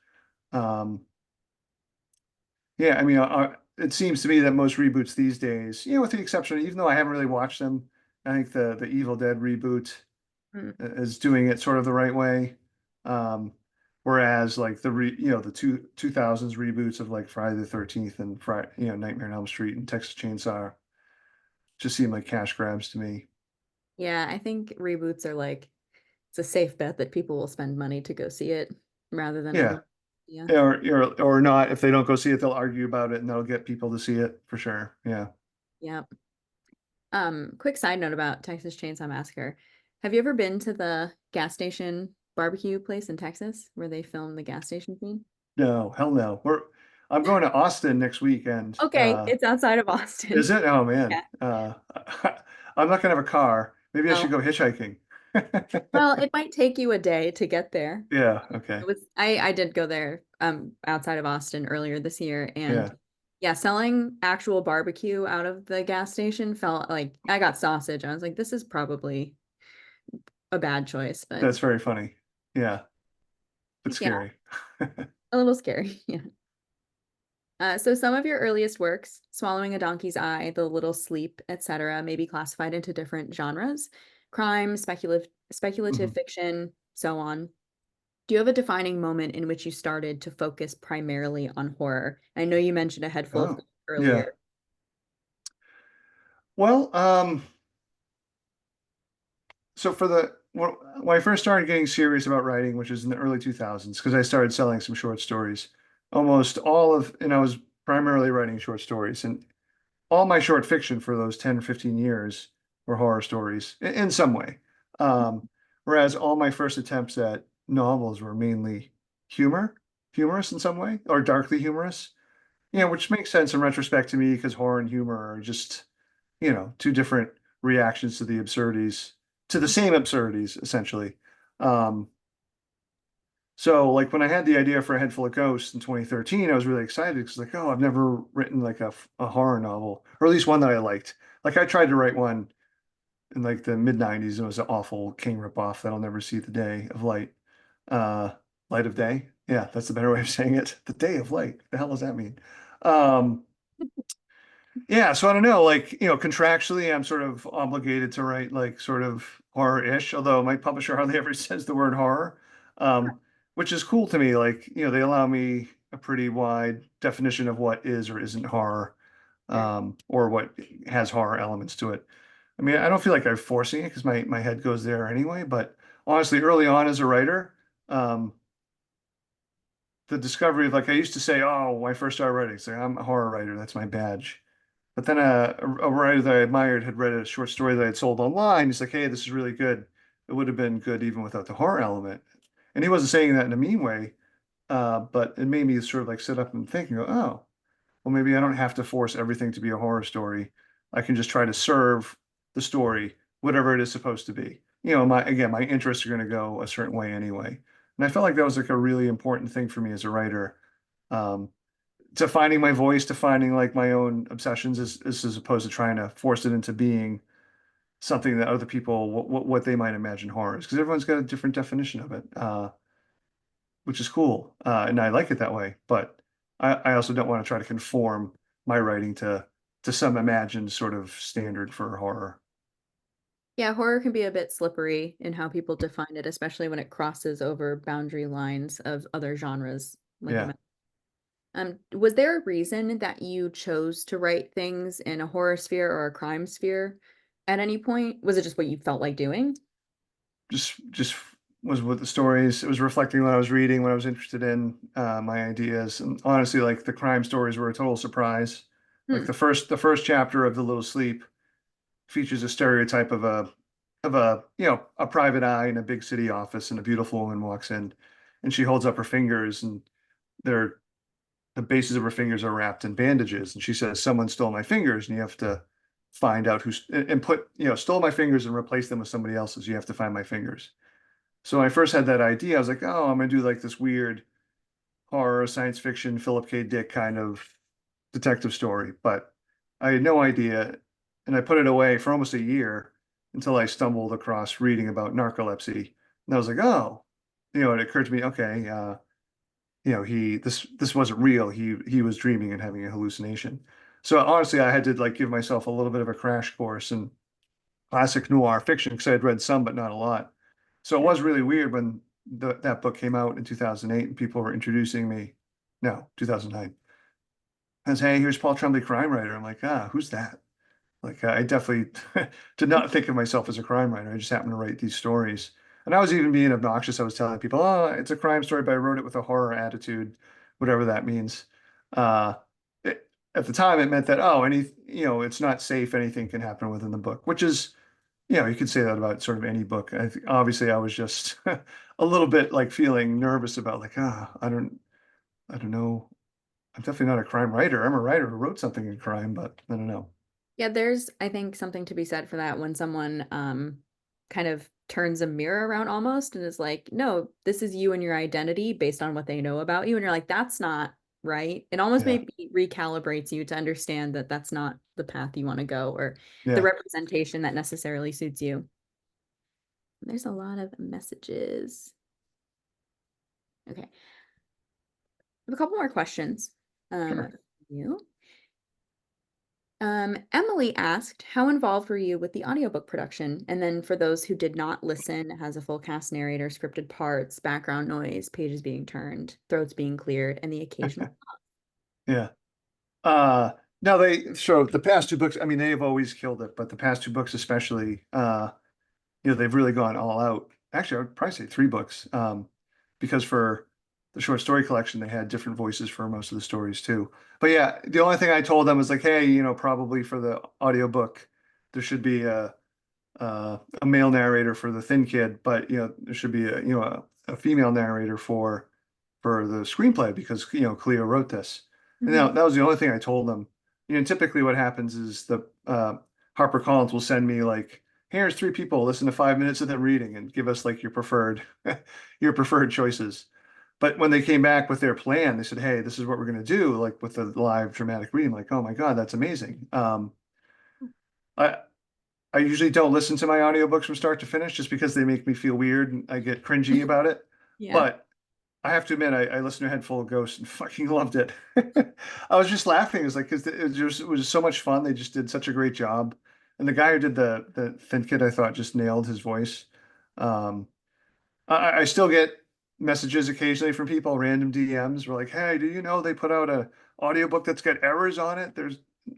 Um, yeah, I mean, it seems to me that most reboots these days, with the exception, even though I haven't really watched them, I think the Evil Dead reboot Mm. is doing it sort of the right way. Um, whereas like the 2000s reboots of like Friday the 13th and Friday, Nightmare on Elm Street and Texas Chainsaw just seem like cash grabs to me. Yeah, I think reboots are like it's a safe bet that people will spend money to go see it rather than a Yeah. new. Yeah. Yeah, or not. If they don't go see it, they'll argue about it and that'll get people to see it for sure. Yeah. Yeah. Quick side note about Texas Chainsaw Massacre. Have you ever been to the gas station barbecue place in Texas where they film the gas station scene? No, hell no. I'm going to Austin next weekend. Okay, it's outside of Austin. Is it? Oh man. Yeah. I'm not gonna have a car. Maybe I should Oh, go hitchhiking. well, it might take you a day to get there. Yeah, It okay. was I did go there outside of Austin earlier this year, and Yeah, yeah, selling actual barbecue out of the gas station felt like I got sausage. I was like, this is probably a bad choice, but that's very funny. Yeah, but yeah, scary. a little scary. Yeah. So some of your earliest works, Swallowing a Donkey's Eye, The Little Sleep, etc., may be classified into different genres: crime, speculative Mhm. fiction, so on. Do you have a defining moment in which you started to focus primarily on horror? I know you mentioned a head full of Oh, things yeah. earlier. Well, so when I first started getting serious about writing, which was in the early 2000s, because I started selling some short stories, and I was primarily writing short stories, and all my short fiction for those 10, 15 years were horror stories in some way. Um, Whereas all my first attempts at novels were mainly humorous in some way, or darkly humorous. Hmm. Which makes sense in retrospect to me because horror and humor are just, two different reactions to the absurdities, to the same absurdities, essentially. Um, so like when I had the idea for A Head Full of Ghosts in 2013, I was really excited because like, oh, I've never written like a horror novel, or at least one that I liked. Like I tried to write one in like the mid 90s. It was an awful King ripoff that'll never see the day of light. Uh, Light of day. Yeah, that's the better way of saying it. The day of light. The hell does that mean? Um, yeah, so I don't know, like, contractually, I'm sort of obligated to write like sort of horror-ish, although my publisher hardly ever says the word horror, which is cool to me. Like, they allow me a pretty wide definition of what is or isn't horror, Sure. or what has horror elements to it. I mean, I don't feel like I'm forcing it because my head goes there anyway, but honestly, early on as a writer, um, the discovery of like I used to say, oh, when I first started writing, say I'm a horror writer, that's my badge. But then a writer that I admired had read a short story that I had sold online. He's like, hey, this is really good. It would have been good even without the horror element. And he wasn't saying that in a mean way, but it made me sort of like sit up and think and go, oh, well, maybe I don't have to force everything to be a horror story. I can just try to serve the story, whatever it is supposed to be. My interests are going to go a certain way anyway. And I felt like that was like a really important thing for me as a writer. Um, to finding my voice, to finding like my own obsessions, as opposed to trying to force it into being something that other people what they might imagine horror is, because everyone's got a different definition of it, which is cool, and I like it that way. But I also don't want to try to conform my writing to some imagined sort of standard for horror. Yeah, horror can be a bit slippery in how people define it, especially when it crosses over boundary lines of other genres, like you Yeah, mentioned. Was there a reason that you chose to write things in a horror sphere or a crime sphere at any point? Was it just what you felt like doing? just was with the stories. It was reflecting what I was reading, what I was interested in, my ideas. And honestly, like the crime stories were a total surprise. Like Hmm. the first chapter of The Little Sleep features a stereotype of a private eye in a big city office, and a beautiful woman walks in, and she holds up her fingers, and they're the bases of her fingers are wrapped in bandages, and she says, "Someone stole my fingers," and you have to find out and put, stole my fingers and replace them with somebody else's. You have to find my fingers. So when I first had that idea, I was like, oh, I'm gonna do like this weird horror, science fiction, Philip K. Dick kind of detective story. But I had no idea, and I put it away for almost a year until I stumbled across reading about narcolepsy. And I was like, oh, it occurred to me, okay, this wasn't real. He was dreaming and having a hallucination. So honestly, I had to like give myself a little bit of a crash course in classic noir fiction because I had read some, but not a lot. So it Sure. was really weird when that book came out in 2008 and people were introducing me. No, 2009. As, hey, here's Paul Tremblay, crime writer. I'm like, who's that? Like, I definitely did not think of myself as a crime writer. I just happened to write these stories. And I was even being obnoxious. I was telling people, oh, it's a crime story, but I wrote it with a horror attitude, whatever that means. Uh, at the time, it meant that, oh, it's not safe. Anything can happen within the book, which is, you could say that about sort of any book. Obviously, I was just a little bit like feeling nervous about like, I don't know. I'm definitely not a crime writer. I'm a writer who wrote something in crime, but I don't know. Yeah, there's, I think, something to be said for that when someone kind of turns a mirror around almost and is like, no, this is you and your identity based on what they know about you. And you're like, that's not right. It almost Yeah. maybe recalibrates you to understand that that's not the path you want to go or the Yeah. representation that necessarily suits you. There's a lot of messages. Okay. I have a couple more questions. Um, Sure. You. Emily asked, how involved were you with the audiobook production? And then for those who did not listen, it has a full cast narrator, scripted parts, background noise, pages being turned, throats being cleared, and the occasional. Yeah. Uh, Now so the past two books, I mean, they have always killed it, but the past two books especially, they've really gone all out. Actually, I would probably say three books, because for the short story collection, they had different voices for most of the stories too. But yeah, the only thing I told them was like, hey, probably for the audiobook, there should be a male narrator for the thin kid, but there should be a female narrator for the screenplay because Cleo wrote this. And Mhm. now that was the only thing I told them. Typically what happens is the HarperCollins will send me like, here's three people, listen to 5 minutes of them reading and give us like your preferred your preferred choices. But when they came back with their plan, they said, hey, this is what we're going to do, like with the live dramatic reading, like, oh my God, that's amazing. I I usually don't listen to my audiobooks from start to finish just because they make me feel weird and I get cringy about it. Yeah. But I have to admit, I listened to a head full of ghosts and fucking loved it. I was just laughing. It was like, because it was so much fun. They just did such a great job. And the guy who did the Thin Kid, I thought just nailed his voice. Um, I still get messages occasionally from people, random DMs, were like, hey, do you know they put out a audiobook that's got errors on it?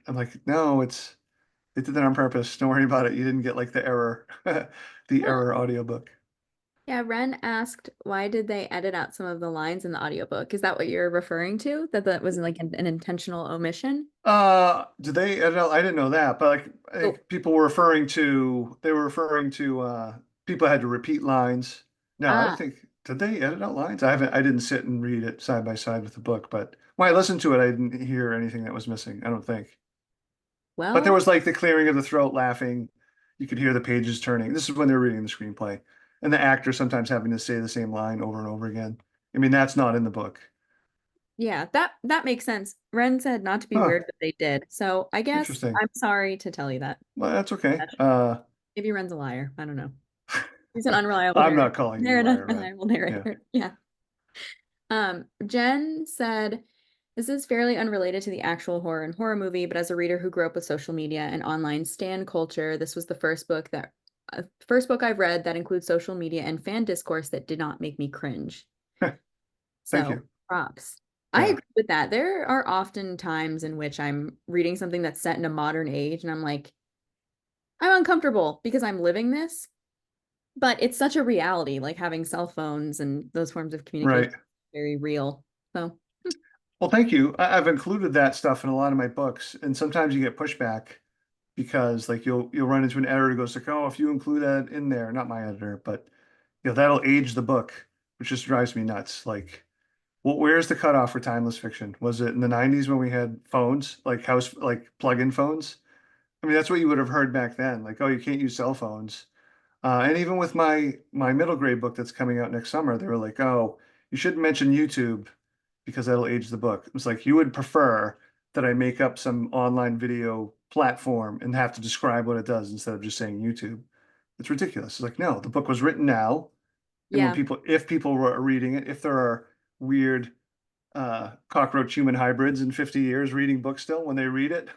I'm like, no, they did that on purpose. Don't worry about it. You didn't get like the error, the Huh. error audiobook. Yeah, Ren asked, why did they edit out some of the lines in the audiobook? Is that what you're referring to? That that was like an intentional omission? Did they edit out? I didn't know that, but like I Oh, think they were referring to people had to repeat lines. No, I don't ah, think did they edit out lines? I didn't sit and read it side by side with the book, but when I listened to it, I didn't hear anything that was missing, I don't think. But there well, was like the clearing of the throat, laughing. You could hear the pages turning. This is when they're reading the screenplay. And the actor sometimes having to say the same line over and over again. I mean, that's not in the book. yeah, that makes sense. Ren said not to be Huh, weird, but they did. So I guess interesting. I'm sorry to tell you that. Well, that's okay. That- Maybe Ren's a liar. I don't know. He's an unreliable I'm narrator. not calling you a They're an liar, man. unreliable Yeah. narrator. Yeah. Jen said, this is fairly unrelated to the actual horror and horror movie, but as a reader who grew up with social media and online stan culture, this was the first book I've read that includes social media and fan discourse that did not make me cringe. Thank So you. props. I Yeah. agree with that. There are often times in which I'm reading something that's set in a modern age and I'm like, I'm uncomfortable because I'm living this, but it's such a reality, like having cell phones and those forms of communication, Right. very real. So Well, thank you. I've included that stuff in a lot of my books, and sometimes you get pushback because like you'll run into an editor who goes like, "Oh, if you include that in there," not my editor, but that'll age the book, which just drives me nuts. Like, well, where's the cutoff for timeless fiction? Was it in the 90s when we had phones, like plug-in phones? I mean, that's what you would have heard back then. Like, oh, you can't use cell phones. And even with my middle grade book that's coming out next summer, they were like, "Oh, you shouldn't mention YouTube because that'll age the book." It's like you would prefer that I make up some online video platform and have to describe what it does instead of just saying YouTube. It's ridiculous. It's like, no, the book was written now, and yeah. if people are reading it, if there are weird cockroach human hybrids in 50 years reading books still when they read it,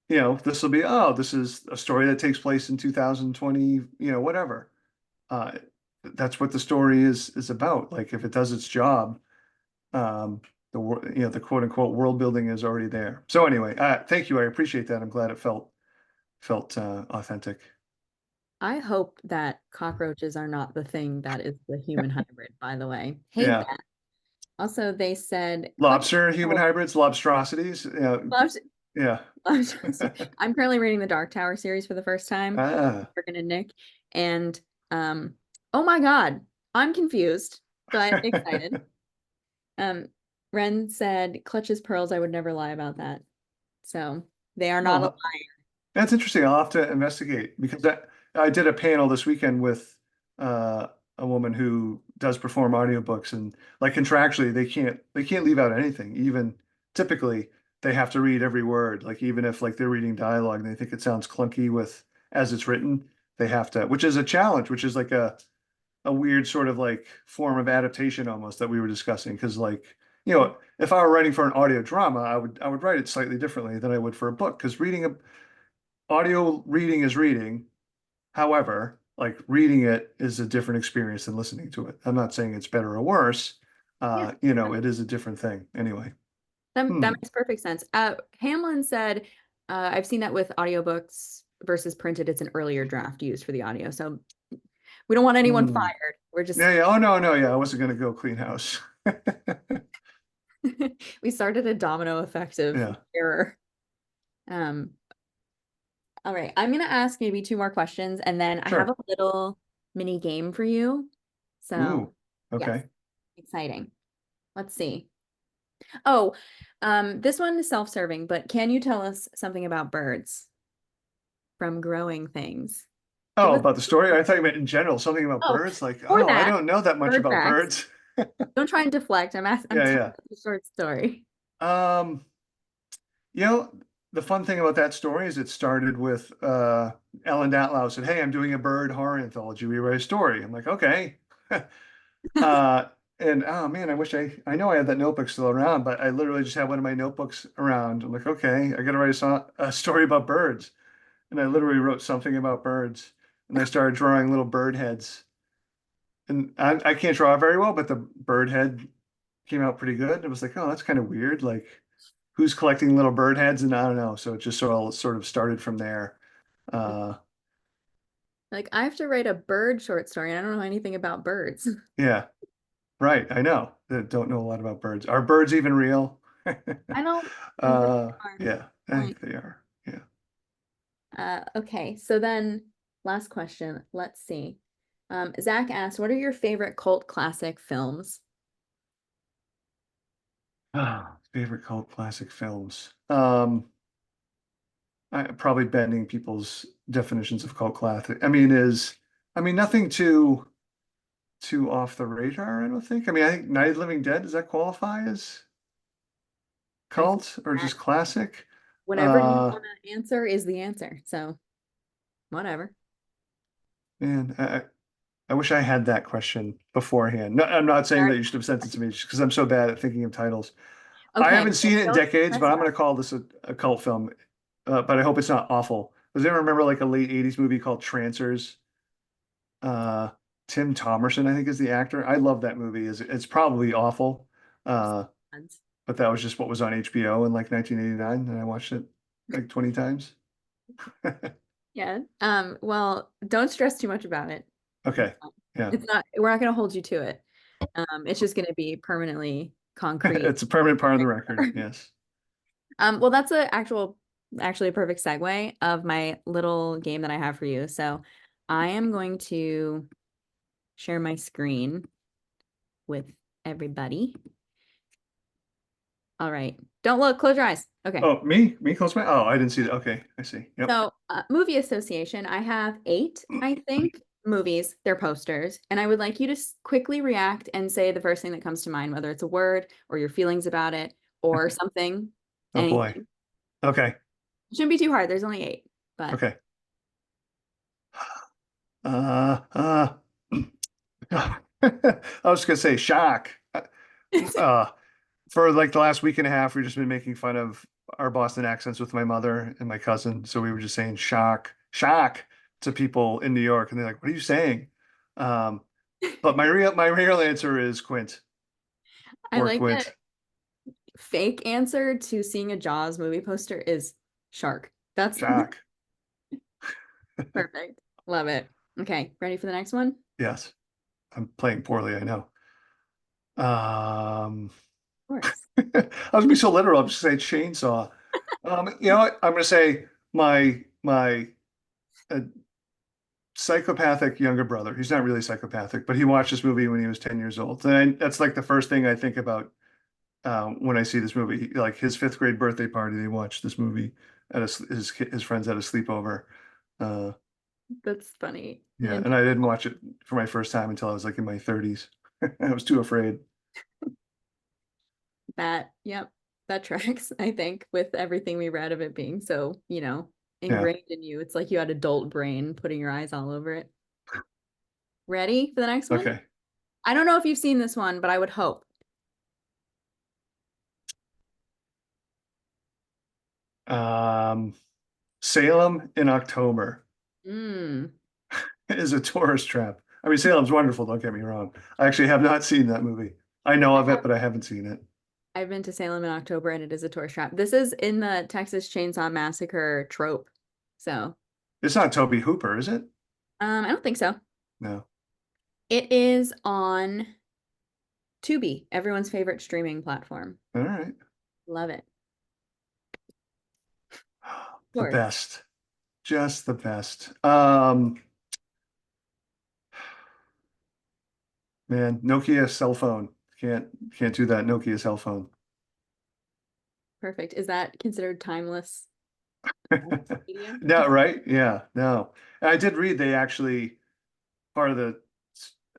this will be, oh, this is a story that takes place in 2020, whatever. Uh, that's what the story is about. Like if it does its job, the quote unquote world building is already there. So anyway, thank you. I appreciate that. I'm glad it felt authentic. I hope that cockroaches are not the thing that is the human hybrid, by the way. Hate Yeah. that. Also, they said clutch Lobster human pearls. hybrids, lobstrosities. Loves- Yeah. I'm currently reading the Dark Tower series for the first time, Ah. Friggin' and Nick. And oh my God, I'm confused, but excited. Um, Ren said, clutches pearls, I would never lie about that. So they are not a Oh, that's interesting. I'll have to investigate because I did a panel this weekend with a woman who does perform audiobooks and like contractually they can't leave out anything. Even typically they have to read every word. Like even if like they're reading dialogue and they think it sounds clunky with as it's written, they have to, which is a challenge, which is like a weird sort of like form of adaptation almost that we were discussing. Cause like, you know, if I were writing for an audio drama, I would write it slightly differently than I would for a book because audio reading is reading. However, like reading it is a different experience than listening to it. I'm not saying it's better or worse. Yeah, It is a different thing anyway. that Hmm. makes perfect sense. Hamlin said, I've seen that with audiobooks versus printed, it's an earlier draft used for the audio. So we don't want anyone Hmm. fired. We're just Yeah, yeah. Oh no, no, yeah. I wasn't gonna go clean house. we started a domino effect of Yeah, error. Um, all right, I'm gonna ask maybe two more questions, and then I have a sure. little mini game for you. So Ooh, yes, okay. exciting. Let's see. Oh, this one is self-serving, but can you tell us something about birds from growing things? Give Oh, us, about the story? I thought you meant in general, something about oh, birds. Like, or oh, I that, don't know that much bird about facts. birds. Don't try and deflect. I'm telling Yeah, you a short story. yeah. You know, the fun thing about that story is it started with Ellen Datlow said, "Hey, I'm doing a bird horror anthology. We write a story." I'm like, okay. Uh, and oh man, I know I had that notebook still around, but I literally just had one of my notebooks around. I'm like, okay, I got to write a story about birds. And I literally wrote something about birds. And I started drawing little bird heads. And I can't draw very well, but the bird head came out pretty good. It was like, oh, that's kind of weird. Like, who's collecting little bird heads? And I don't know. So it just all sort of started from there. Uh, Like I have to write a bird short story, and I don't know anything about birds. yeah, right. I know. I don't know a lot about birds. Are birds even real? I don't think that they are. Yeah, I Point. think they are. Yeah. Okay, so then last question. Let's see. Zach asked, "What are your favorite cult classic films?" Favorite cult classic films. Probably bending people's definitions of cult classic. Nothing too off the radar, I don't think. I think Night of the Living Dead, does that qualify as I think cult or that just classic? whatever you Uh want to answer is the answer. So whatever. man, I wish I had that question beforehand. No, I'm not saying that you should have sent it to me just because I'm so bad at thinking of titles. I Okay, haven't well, seen it in don't decades, stress but I'm about going to call this a cult film. But I hope it's not awful. Does anyone remember like a late 80s movie called Trancers? Uh, Tim Thomerson, I think, is the actor. I love that movie. It's probably awful. Uh, it. but that was just what was on HBO in like 1989, and I watched it like 20 times. Yeah. Well, don't stress too much about it. Okay. Yeah. It's not, we're not going to hold you to it. It's just going to be permanently concrete. It's a permanent part of the record. Yes. Well, that's actually a perfect segue of my little game that I have for you. So I am going to share my screen with everybody. All right. Don't look, close your eyes. Okay. Oh, me? Close my. Oh, I didn't see that. Okay. I see. Yep. So, movie association, I have 8, I think, movies. They're posters. And I would like you to quickly react and say the first thing that comes to mind, whether it's a word or your feelings about it or something, Oh boy. anything. Okay. It shouldn't be too hard. There's only 8, but Okay. Uh, uh, I was gonna say shock. Uh, for like the last week and a half, we've just been making fun of our Boston accents with my mother and my cousin. So we were just saying shock to people in New York, and they're like, "What are you saying?" Um, but my real answer is Quint I or like that Quint. fake answer to seeing a Jaws movie poster is shark. That's Shock. perfect. Love it. Okay, ready for the next one? Yes, I'm playing poorly, I know. Of course. I was gonna be so literal. I'm just saying chainsaw. You know what? I'm gonna say my uh, psychopathic younger brother. He's not really psychopathic, but he watched this movie when he was 10 years old. That's like the first thing I think about when I see this movie. Like his fifth grade birthday party, they watched this movie at his friends at a sleepover. Uh, That's funny. yeah, And and I didn't watch it for my first time until I was like in my 30s. I was too afraid. yep, that tracks, I think, with everything we read of it being so, Yeah. ingrained in you. It's like you had adult brain putting your eyes all over it. Ready for the next one? Okay. I don't know if you've seen this one, but I would hope. Um, Salem in October Mm. is a tourist trap. I mean, Salem's wonderful, don't get me wrong. I actually have not seen that movie. I know I of it, have but I haven't seen it. I've been to Salem in October and it is a tourist trap. This is in the Texas Chainsaw Massacre trope. So, It's not Toby Hooper, is it? I don't think so. No. It is on Tubi, everyone's favorite streaming platform. All right. Love it. Of The course. best. Just the best. Man, Nokia cell phone. Can't do that Nokia cell phone. Perfect. Is that considered timeless medium? No, right? Yeah, no. I did read they actually part of the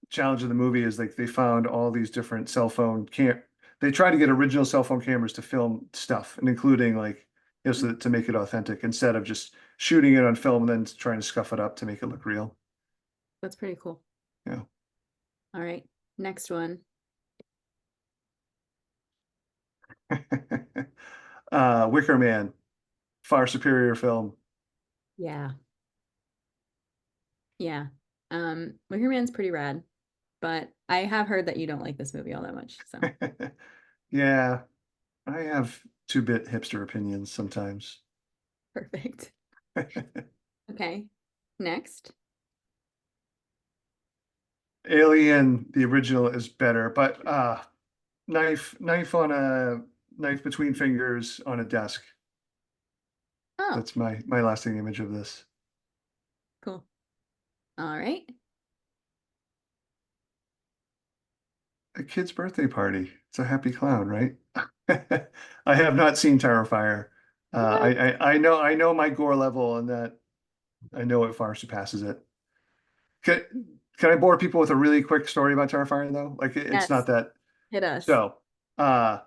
challenge of the movie is like they found all these different cell phone cam they try to get original cell phone cameras to film stuff and including like so that, to make it authentic instead of just shooting it on film and then trying to scuff it up to make it look real. That's pretty cool. Yeah. All right. Next one. Wicker Man, far superior film. Yeah. Yeah. Wicker Man's pretty rad, but I have heard that you don't like this movie all that much. So Yeah, I have two-bit hipster opinions sometimes. perfect. Okay. Next. Alien, the original is better, but knife on a knife between fingers on a desk. Oh, That's my lasting image of this. cool. All right. A kid's birthday party. It's a happy clown, right? I have not seen Terrifier. What? I know my gore level and that I know it far surpasses it. Can can I bore people with a really quick story about Terrifier though? Like it's not Yes. that. Hit us. So, uh,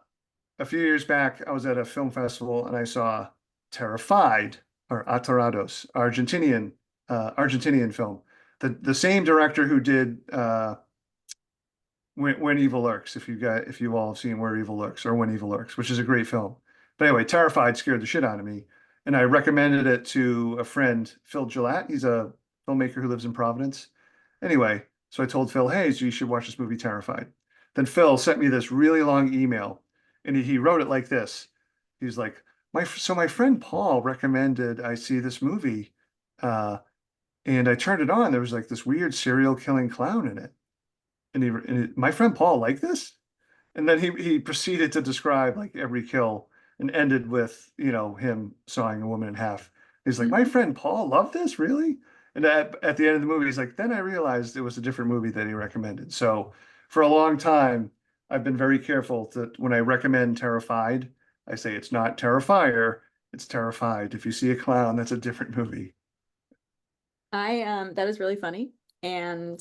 a few years back, I was at a film festival and I saw Terrified or Aterrados, Argentinian film. The same director who did when Evil Lurks, if you all have seen Where Evil Lurks or When Evil Lurks, which is a great film. But anyway, Terrified scared the shit out of me. And I recommended it to a friend, Phil Gillette. He's a filmmaker who lives in Providence. Anyway, so I told Phil, hey, so you should watch this movie, Terrified. Then Phil sent me this really long email, and he wrote it like this. He's like, my friend Paul recommended I see this movie, and I turned it on. There was like this weird serial killing clown in it. My friend Paul liked this? And then he proceeded to describe like every kill and ended with, him sawing a woman in half. He's like, my Mhm. friend Paul loved this, really? And at the end of the movie, he's like, then I realized it was a different movie that he recommended. So for a long time, I've been very careful that when I recommend Terrified, I say it's not Terrifier, it's Terrified. If you see a clown, that's a different movie. That is really funny. And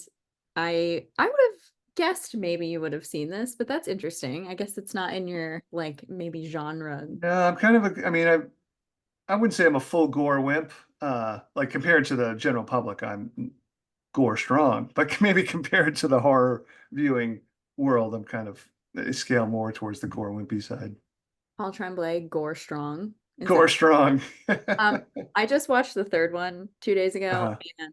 I would have guessed maybe you would have seen this, but that's interesting. I guess it's not in your like maybe genre. No, I'm kind of I mean, I wouldn't say I'm a full gore wimp. Like compared to the general public, I'm gore strong, but maybe compared to the horror viewing world, I'm kind of I scale more towards the gore wimpy side. Paul Tremblay, Gore Strong. Is Gore that strong. um I just watched the third one 2 days ago Uh-huh. and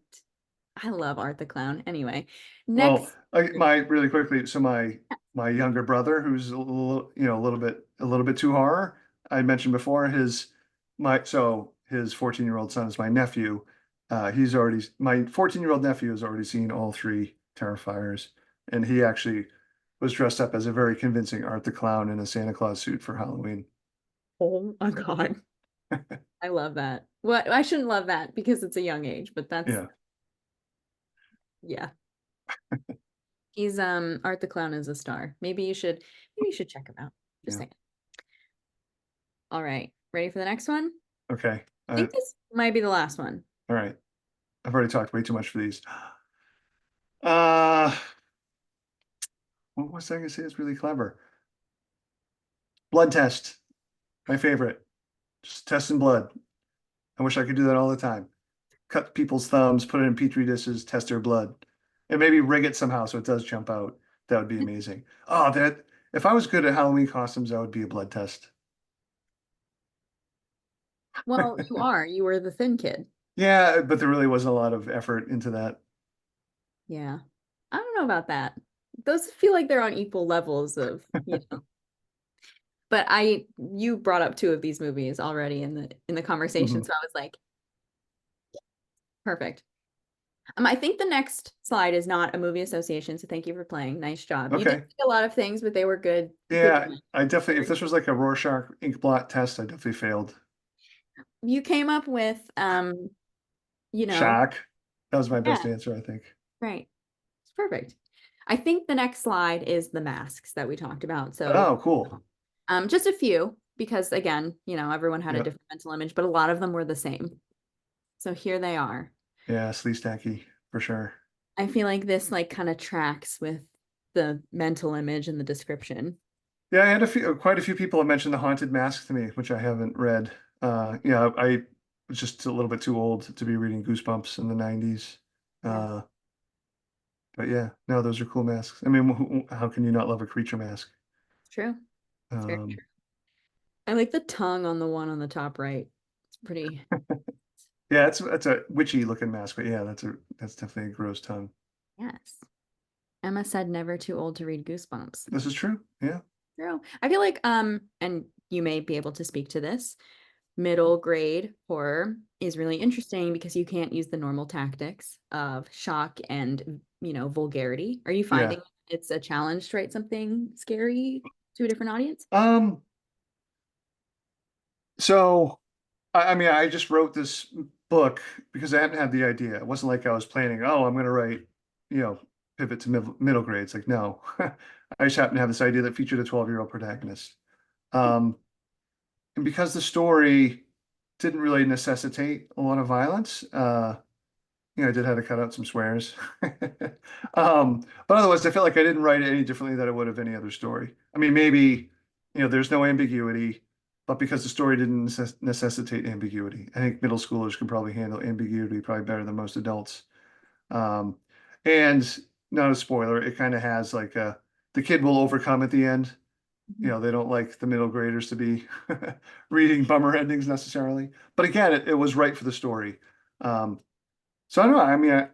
I love Art the Clown. Anyway, Well, next. my really quickly, so my younger brother, who's a little, a little bit too horror. I mentioned before his 14-year-old son is my nephew. My 14-year-old nephew has already seen all three Terrifiers, and he actually was dressed up as a very convincing Art the Clown in a Santa Claus suit for Halloween. Oh my God. I love that. Well, I shouldn't love that because it's a young age, but that's Yeah, yeah. He's Art the Clown is a star. Maybe you should check him out. Just yeah. saying. All right. Ready for the next one? Okay. I think this might be the last one. All right. I've already talked way too much for these. Uh, what was I gonna say is really clever? Blood test. My favorite. Just testing blood. I wish I could do that all the time. Cut people's thumbs, put it in petri dishes, test their blood, and maybe rig it somehow so it does jump out. That would be amazing. Oh, that if I was good at Halloween costumes, that would be a blood test. Well, you were the thin kid. Yeah, but there really wasn't a lot of effort into that. Yeah. I don't know about that. Those feel like they're on equal levels of, but you brought up two of these movies already in the conversation, Mhm. so I was like, perfect. I think the next slide is not a movie association, so thank you for playing. Nice job. You did Okay. say a lot of things, but they were good. Yeah, I definitely, if this was like a Rorschach ink blot test, I definitely failed. You came up with, you know, Shock. That was my best yeah, answer, I think. right. It's perfect. I think the next slide is the masks that we talked about. So, Oh, cool. just a few, because again, everyone had a Yep. different mental image, but a lot of them were the same. So here they are. Yeah, Sleestacky for sure. I feel like this like kind of tracks with the mental image and the description. Yeah, I had quite a few people have mentioned The Haunted Mask to me, which I haven't read. Yeah, I was just a little bit too old to be reading Goosebumps in the 90s. Yeah, Uh, but yeah, no, those are cool masks. I mean, how can you not love a creature mask? it's true. It's very Um, true. I like the tongue on the one on the top right. It's pretty. yeah, it's a witchy looking mask, but yeah, that's definitely a gross tongue. Yes. Emma said never too old to read Goosebumps. This is true. Yeah. True. I feel like and you may be able to speak to this. Middle grade horror is really interesting because you can't use the normal tactics of shock and, vulgarity. Are you Yeah. finding it's a challenge to write something scary to a different audience? Um, so I mean, I just wrote this book because I hadn't had the idea. It wasn't like I was planning, oh, I'm going to write, you know, pivot to middle grades. Like, no, I just happened to have this idea that featured a 12-year-old protagonist. Um, and because the story didn't really necessitate a lot of violence, I did have to cut out some swears. But otherwise, I felt like I didn't write it any differently than I would have any other story. I mean, maybe, there's no ambiguity, but because the story didn't necessitate ambiguity, I think middle schoolers can probably handle ambiguity probably better than most adults. Um, and not a spoiler, it kind of has like the kid will overcome at the end. Mhm. They don't like the middle graders to be reading bummer endings necessarily. But again, it was right for the story. Um, so I don't know. I mean,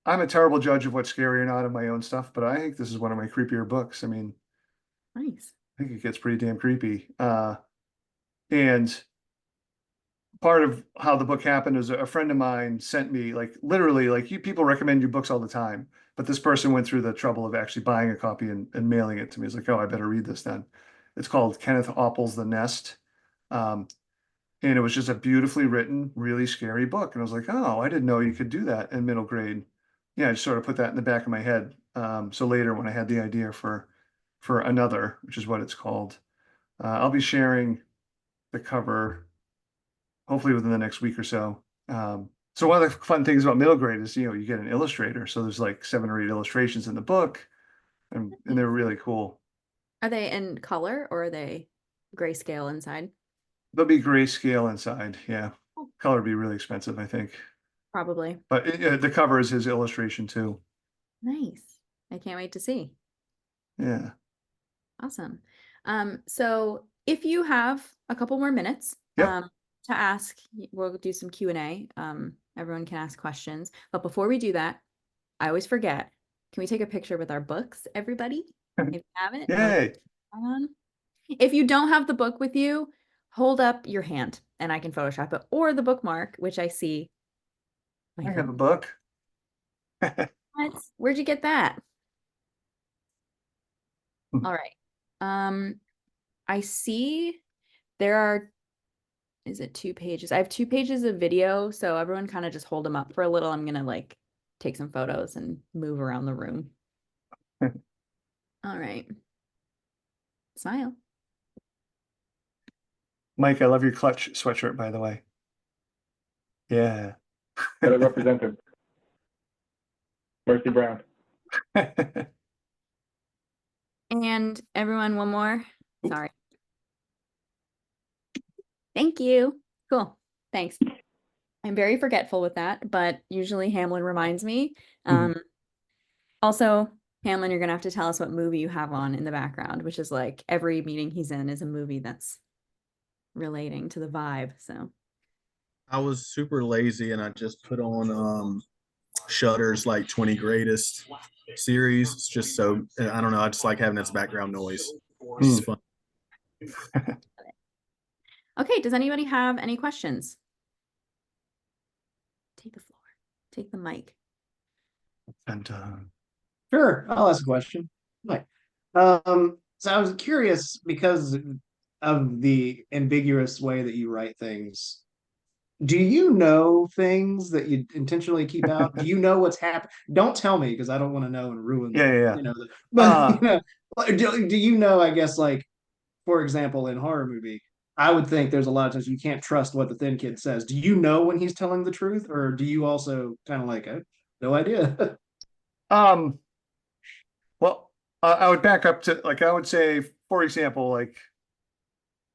I'm a terrible judge of what's scary or not of my own stuff, but I think this is one of my creepier books. I mean, Nice. I think it gets pretty damn creepy. And part of how the book happened is a friend of mine sent me like literally like you people recommend you books all the time, but this person went through the trouble of actually buying a copy and mailing it to me. It's like, oh, I better read this then. It's called Kenneth Oppel's The Nest. Um, and it was just a beautifully written, really scary book. And I was like, oh, I didn't know you could do that in middle grade. Yeah, I just sort of put that in the back of my head. So later, when I had the idea for another, which is what it's called, I'll be sharing the cover hopefully within the next week or so. So one of the fun things about middle grade is you get an illustrator. So there's like 7 or 8 illustrations in the book, and they're really cool. Are they in color or are they grayscale inside? They'll be grayscale inside. Yeah, Oh, color would be really expensive, I think. probably. But the cover is his illustration too. Nice. I can't wait to see. Yeah. Awesome. So if you have a couple more minutes, Yep. to ask, we'll do some Q&A. Everyone can ask questions. But before we do that, I always forget. Can we take a picture with our books, everybody? If you have it, Yay. on. If you don't have the book with you, hold up your hand and I can Photoshop it, or the bookmark, which I see. I have Michael, a book. what? Where'd you get that? All right. Um, I see there are, is it 2 pages? I have 2 pages of video, so everyone kind of just hold them up for a little. I'm gonna like take some photos and move around the room. All right. Smile. Mike, I love your clutch sweatshirt, by the way. Yeah. Better represented. Mercy Brown. And everyone, one more. Sorry. Thank you. Cool. Thanks. I'm very forgetful with that, but usually Hamlin reminds me. Mhm. Also, Hamlin, you're gonna have to tell us what movie you have on in the background, which is like every meeting he's in is a movie that's relating to the vibe. So I was super lazy and I just put on Shudder's like 20 greatest series. It's just so I don't know. I just like having this background noise. It's fun. Okay, does anybody have any questions? Take the floor. Take the mic. And Sure, I'll ask a question. Right. So I was curious because of the ambiguous way that you write things. Do you know things that you intentionally keep out? Do you know what's happening? Don't tell me because I don't want to know and ruin, yeah. but do you know, I guess, like, for example, in horror movie, I would think there's a lot of times you can't trust what the thin kid says. Do you know when he's telling the truth, or do you also kind of like, no idea? Um, well, I would back up to like I would say, for example, like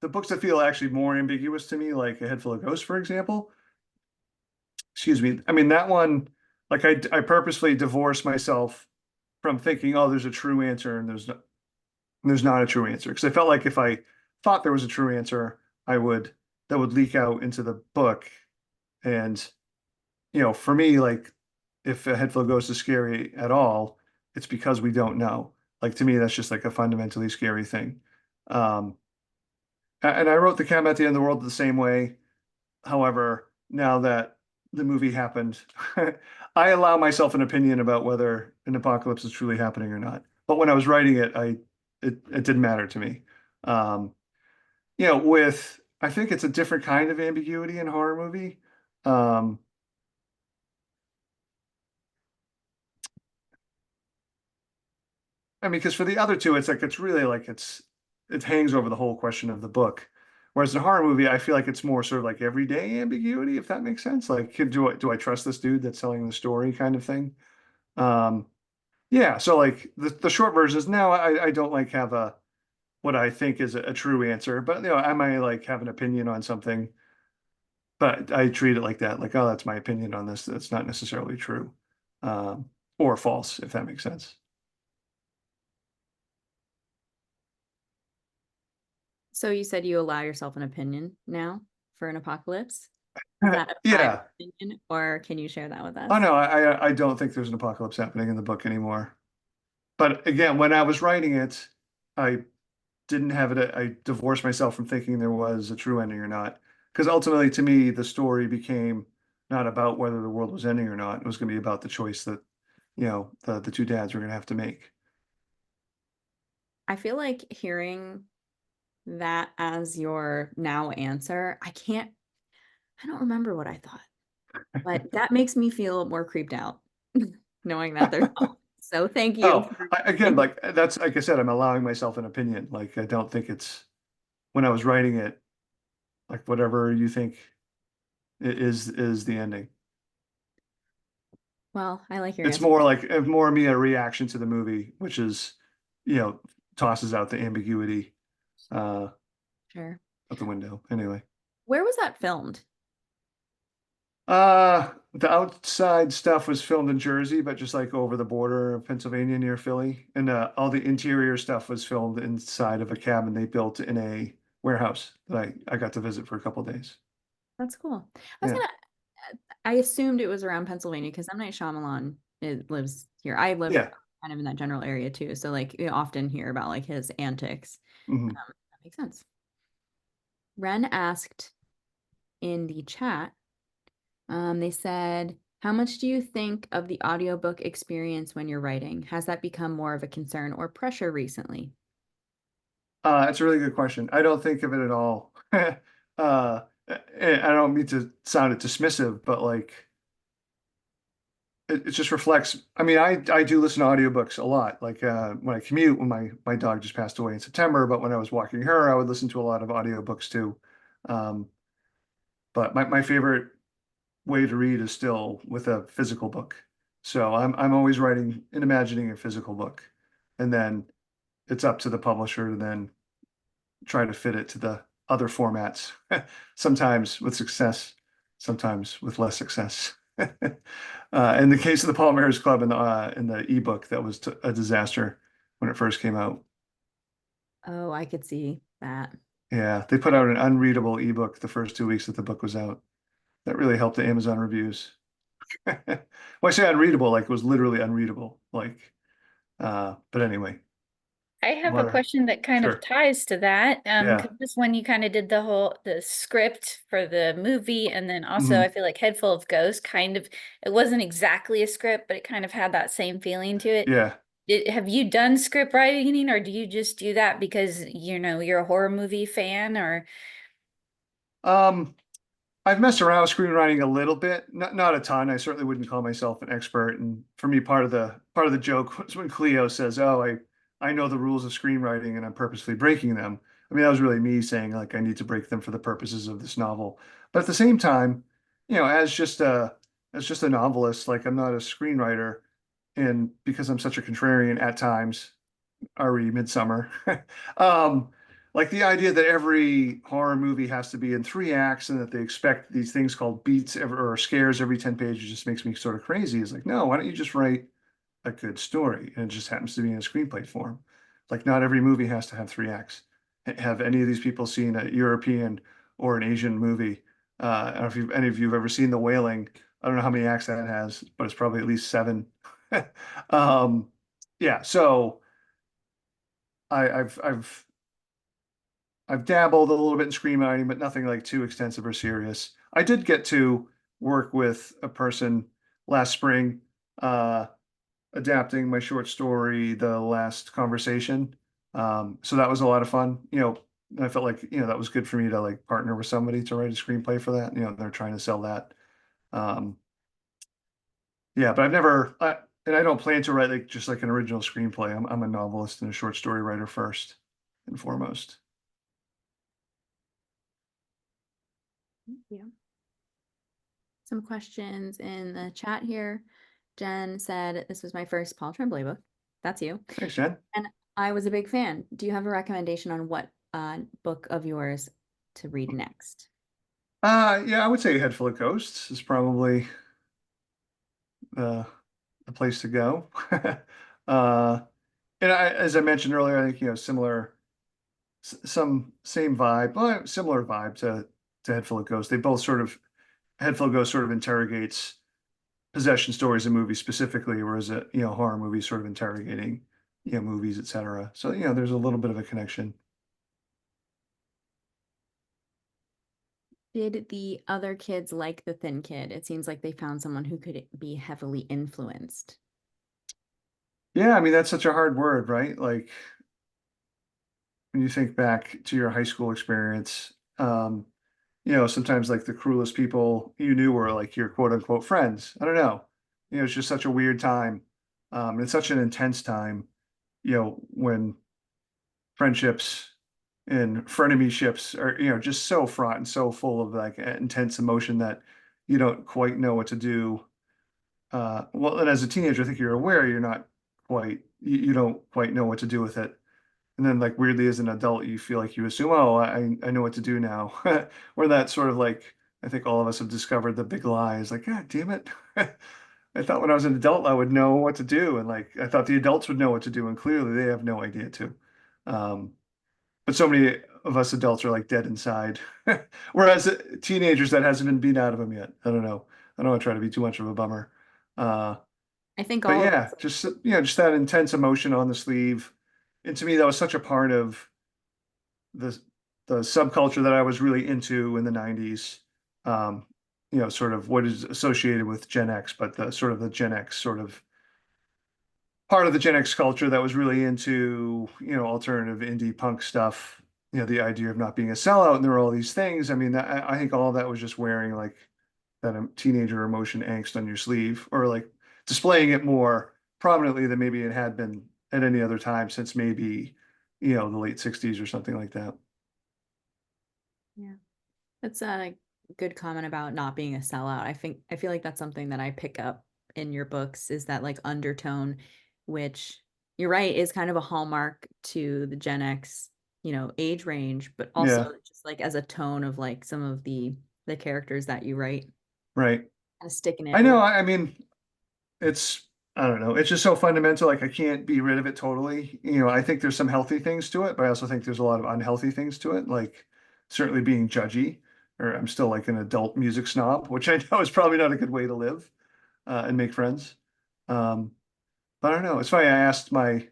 the books that feel actually more ambiguous to me, like A Head Full of Ghosts, for example. Excuse me. I mean, that one, like I purposely divorce myself from thinking, oh, there's a true answer and there's not a true answer. Because I felt like if I thought there was a true answer, that would leak out into the book. And, for me, like if A Head Full of Ghosts is scary at all, it's because we don't know. Like to me, that's just like a fundamentally scary thing. Um, and I wrote The Cabin at the End of the World the same way. However, now that the movie happened, I allow myself an opinion about whether an apocalypse is truly happening or not. But when I was writing it, it didn't matter to me. Um, with I think it's a different kind of ambiguity in horror movie. Um, I mean, because for the other two, it's like it's really like it hangs over the whole question of the book. Whereas in a horror movie, I feel like it's more sort of like everyday ambiguity, if that makes sense. Like, do I trust this dude that's telling the story kind of thing? Um, yeah. So like the short version is no, I don't like have a what I think is a true answer, but I might like have an opinion on something, but I treat it like that, like, oh, that's my opinion on this. That's not necessarily true, or false, if that makes sense. So you said you allow yourself an opinion now for an apocalypse? Is that a Yeah. private opinion, or can you share that with us? Oh no, I don't think there's an apocalypse happening in the book anymore. But again, when I was writing it, I didn't have it. I divorced myself from thinking there was a true ending or not. Because ultimately, to me, the story became not about whether the world was ending or not. It was going to be about the choice that, the two dads were going to have to make. I feel like hearing that as your now answer, I don't remember what I thought, but that makes me feel more creeped out knowing that there's hope. So thank you. Oh, again, like that's like I said, I'm allowing myself an opinion. Like I don't think it's when I was writing it, like whatever you think is the ending. Well, I like your It's answer. more like more me a reaction to the movie, which is, tosses out the ambiguity Sure. out the window. Anyway. Where was that filmed? The outside stuff was filmed in Jersey, but just like over the border of Pennsylvania near Philly. And all the interior stuff was filmed inside of a cabin they built in a warehouse that I got to visit for a couple of days. That's cool. Yeah. I assumed it was around Pennsylvania because M. Night Shyamalan lives here. I live Yeah. kind of in that general area too. So like you often hear about like his antics. Mhm. That makes sense. Ren asked in the chat, they said, how much do you think of the audiobook experience when you're writing? Has that become more of a concern or pressure recently? It's a really good question. I don't think of it at all. I don't mean to sound dismissive, but like it just reflects. I mean, I do listen to audiobooks a lot. Like when I commute, when my dog just passed away in September, but when I was walking her, I would listen to a lot of audiobooks too. Um, but my favorite way to read is still with a physical book. So I'm always writing and imagining a physical book, and then it's up to the publisher to then try to fit it to the other formats. Sometimes with success, sometimes with less success. In the case of the Paul Mayor's Club in the ebook, that was a disaster when it first came out. Oh, I could see that. Yeah, they put out an unreadable ebook the first 2 weeks that the book was out. That really helped the Amazon reviews. Well, I say unreadable, like it was literally unreadable. Like, but anyway, I have a Wanna- question that kind sure. of ties to that. Yeah. 'Cause this one you kind of did the script for the movie, and then also Mhm. I feel like Head Full of Ghosts kind of, it wasn't exactly a script, but it kind of had that same feeling to it. Yeah. Have you done script writing, or do you just do that because you're a horror movie fan, or? I've messed around with screenwriting a little bit, not a ton. I certainly wouldn't call myself an expert. And for me, part of the joke was when Cleo says, "Oh, I know the rules of screenwriting and I'm purposely breaking them." I mean, that was really me saying like I need to break them for the purposes of this novel. But at the same time, as just a novelist, like I'm not a screenwriter, and because I'm such a contrarian at times, re Midsummer. um, like the idea that every horror movie has to be in 3 acts and that they expect these things called beats or scares every 10 pages just makes me sort of crazy. It's like, no, why don't you just write a good story? And it just happens to be in a screenplay form. Like not every movie has to have 3 acts. Have any of these people seen a European or an Asian movie? I don't know if any of you have ever seen The Wailing. I don't know how many acts that has, but it's probably at least 7. um, yeah, so I, I've I've I've dabbled a little bit in screenwriting, but nothing like too extensive or serious. I did get to work with a person last spring, uh, adapting my short story, The Last Conversation. So that was a lot of fun. I felt like, that was good for me to like partner with somebody to write a screenplay for that. They're trying to sell that. Um, yeah, but and I don't plan to write like just like an original screenplay. I'm a novelist and a short story writer first and foremost. Yeah. Some questions in the chat here. Jen said, "This was my first Paul Tremblay book." That's you. Thanks, Jen. And I was a big fan. Do you have a recommendation on what book of yours to read next? Yeah, I would say Head Full of Ghosts is probably the the place to go. uh, and as I mentioned earlier, I think similar, some same vibe, but similar vibe to Head Full of Ghosts. They both sort of Head Full of Ghosts sort of interrogates possession stories in movies specifically, whereas horror movies sort of interrogating movies, etc. So there's a little bit of a connection. Did the other kids like the thin kid? It seems like they found someone who could be heavily influenced. Yeah, I mean that's such a hard word, right? Like when you think back to your high school experience, sometimes like the cruelest people you knew were like your quote unquote friends. I don't know. It's just such a weird time. It's such an intense time, when friendships and frenemyships are, just so fraught and so full of like intense emotion that you don't quite know what to do. Well, and as a teenager, I think you're aware you're not you don't quite know what to do with it. And then like weirdly as an adult, you feel like you assume, oh, I know what to do now. Where that sort of like, I think all of us have discovered the big lie is like, God damn it. I thought when I was an adult, I would know what to do. And like, I thought the adults would know what to do. And clearly they have no idea to. But so many of us adults are like dead inside. Whereas teenagers, that hasn't been beat out of them yet. I don't know. I don't want to try to be too much of a bummer. I think But all of yeah, us- just that intense emotion on the sleeve. And to me, that was such a part of the the subculture that I was really into in the 90s. Sort of what is associated with Gen X, but the sort of the Gen X sort of part of the Gen X culture that was really into, alternative indie punk stuff, the idea of not being a sellout, and there were all these things. I mean, I think all of that was just wearing like that teenager emotion angst on your sleeve, or like displaying it more prominently than maybe it had been at any other time since maybe, the late 60s or something like that. Yeah, that's a good comment about not being a sellout. I feel like that's something that I pick up in your books, is that like undertone, which you're right, is kind of a hallmark to the Gen X, age range, but also Yeah. just like as a tone of like some of the characters that you write, Right. kind of sticking it. I know. I mean, I don't know. It's just so fundamental. Like I can't be rid of it totally. I think there's some healthy things to it, but I also think there's a lot of unhealthy things to it. Like certainly being judgy, or I'm still like an adult music snob, which I know is probably not a good way to live and make friends. But I don't know. It's funny. I asked my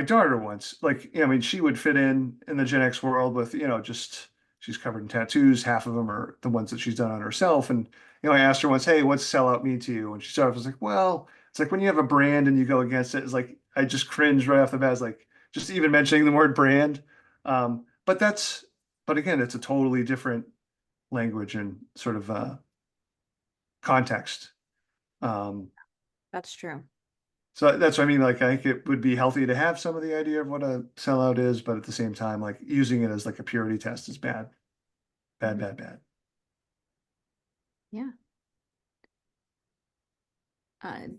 daughter once, like, I mean, she would fit in the Gen X world with, just she's covered in tattoos. Half of them are the ones that she's done on herself. And, I asked her once, hey, what's sellout mean to you? And she started off was like, well, it's like when you have a brand and you go against it, it's like, I just cringe right off the bat. It's like, just even mentioning the word brand. But again, it's a totally different language and sort of context. That's true. So that's what I mean. Like, I think it would be healthy to have some of the idea of what a sellout is, but at the same time, like using it as like a purity test is bad. Bad, bad, bad. Yeah.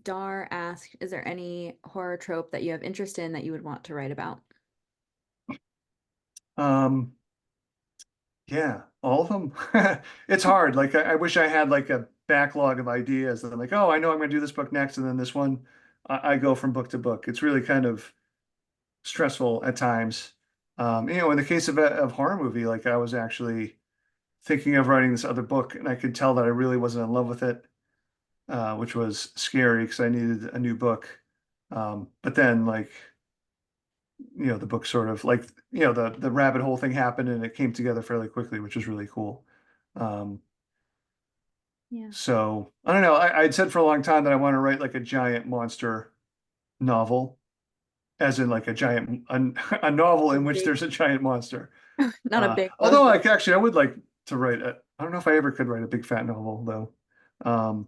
Dar asked, is there any horror trope that you have interest in that you would want to write about? Yeah, all of them. It's hard. Like, I wish I had like a backlog of ideas that I'm like, oh, I know I'm going to do this book next, and then this one, I go from book to book. It's really kind of stressful at times. In the case of a horror movie, like I was actually thinking of writing this other book, and I could tell that I really wasn't in love with it, which was scary because I needed a new book. But then, like, the book sort of like, the rabbit hole thing happened and it came together fairly quickly, which was really cool. Yeah. So I don't know. I'd said for a long time that I want to write like a giant monster novel, as in like a novel in which there's a giant monster. Not a big one. Although like actually I would like to write I don't know if I ever could write a big fat novel though. But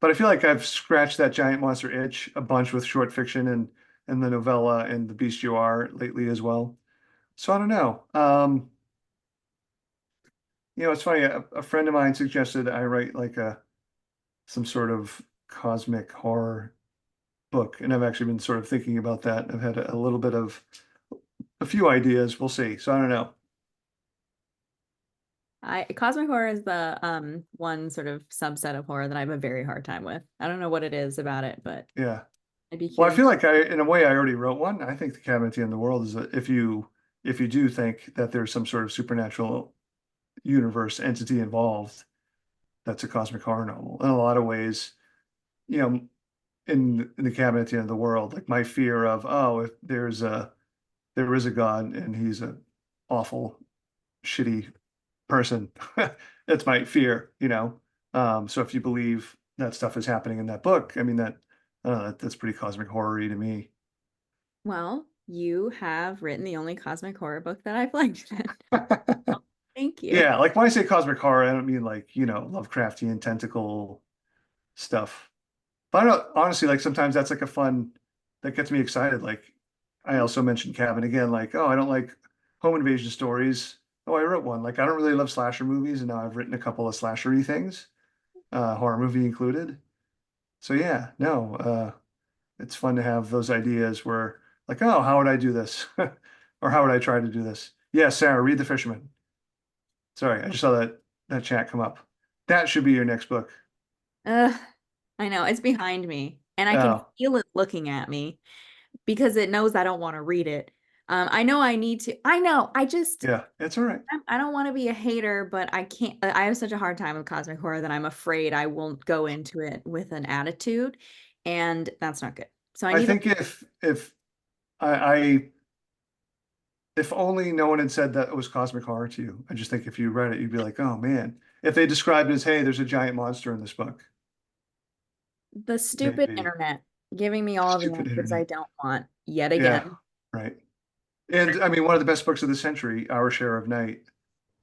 I feel like I've scratched that giant monster itch a bunch with short fiction and the novella and The Beast You Are lately as well. So I don't know. It's funny. A friend of mine suggested I write like some sort of cosmic horror book, and I've actually been sort of thinking about that. I've had a little bit of a few ideas. We'll see. So I don't know. Cosmic horror is the one sort of subset of horror that I have a very hard time with. I don't know what it is about it, but Yeah. I'd be Well, I curious. feel like in a way, I already wrote one. I think The Cabinet at the End of the World is if you do think that there's some sort of supernatural universe entity involved, that's a cosmic horror novel. In a lot of ways, you know, in The Cabinet at the End of the World, like my fear of, oh, if there is a God and he's a awful, shitty person, that's my fear. So if you believe that stuff is happening in that book, I mean that's pretty cosmic horror-y to me. Well, you have written the only cosmic horror book that I've liked. Thank you. Yeah, like when I say cosmic horror, I don't mean like, Lovecraftian tentacle stuff. But I don't honestly, like sometimes that's like that gets me excited. Like I also mentioned Cabin again, like, oh, I don't like home invasion stories. Oh, I wrote one. Like I don't really love slasher movies, and now I've written a couple of slasher-y things, horror movie included. So yeah, no, it's fun to have those ideas where like, oh, how would I do this? Or how would I try to do this? Yeah, Sarah, read The Fisherman. Sorry, I just saw that chat come up. That should be your next book. I know it's behind me and I can Oh. feel it looking at me because it knows I don't want to read it. I know I need to. I know. Yeah, it's all right. I don't want to be a hater, but I can't. I have such a hard time with cosmic horror that I'm afraid I won't go into it with an attitude, and that's not good. So I I need think if I if only no one had said that it was cosmic horror to you, I just think if you read it, you'd be like, oh man. If they described it as, hey, there's a giant monster in this book. the stupid Maybe. internet giving me all the Stupid answers I internet. don't want yet Yeah, again. right. And I mean, one of the best books of the century, Our Share of Night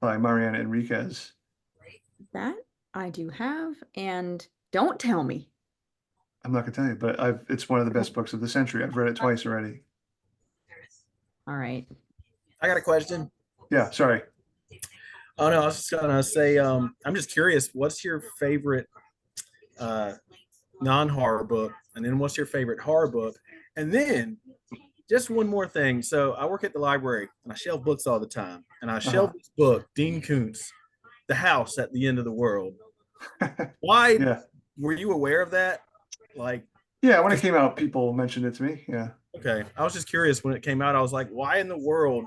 by Mariana Enriquez. That I do have, and don't tell me. I'm not gonna tell you, but it's one of the best books of the century. I've read it twice already. All right. I got a question. Yeah, sorry. Oh no, I was just gonna say, I'm just curious, what's your favorite non-horror book? And then what's your favorite horror book? And then just one more thing. So I work at the library and I shelve books all the time. And I shelved this book, Dean Koontz, The House at the End of the World. Why Yeah. were you aware of that? Like, Yeah, when it came out, people mentioned it to me. Yeah. okay. I was just curious when it came out. I was like, why in the world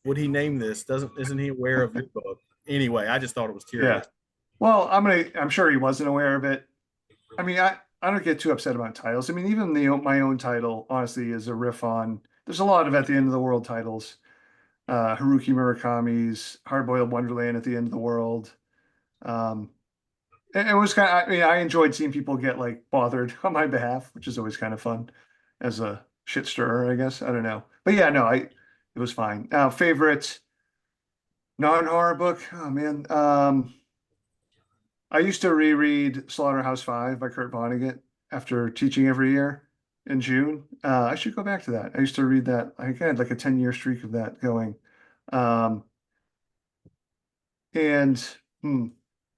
would he name this? Isn't he aware of your book? anyway, I just thought it was curious. Well, I'm sure he wasn't aware of it. I mean, I don't get too upset about titles. I mean, even my own title, honestly, is a riff on. There's a lot of at the end of the world titles. Haruki Murakami's Hard-Boiled Wonderland at the end of the world. It was kind of. I mean, I enjoyed seeing people get like bothered on my behalf, which is always kind of fun as a shit stirrer, I guess. I don't know, but yeah, no, it was fine. Favorite non-horror book? Oh man, I used to reread Slaughterhouse-Five by Kurt Vonnegut after teaching every year in June. I should go back to that. I used to read that. I think I had like a 10-year streak of that going. Um, and can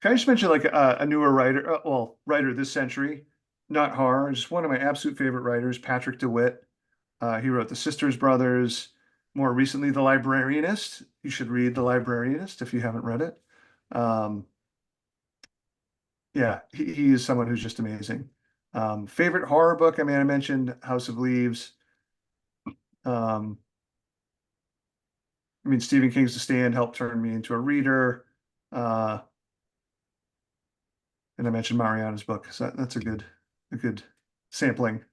I just mention like a newer writer, writer this century, not horror, just one of my absolute favorite writers, Patrick DeWitt. He wrote The Sisters Brothers, more recently The Librarianist. You should read The Librarianist if you haven't read it. Yeah, he is someone who's just amazing. Favorite horror book? I mean, I mentioned House of Leaves. I mean, Stephen King's The Stand helped turn me into a reader. And I mentioned Mariana's book, so that's a good sampling.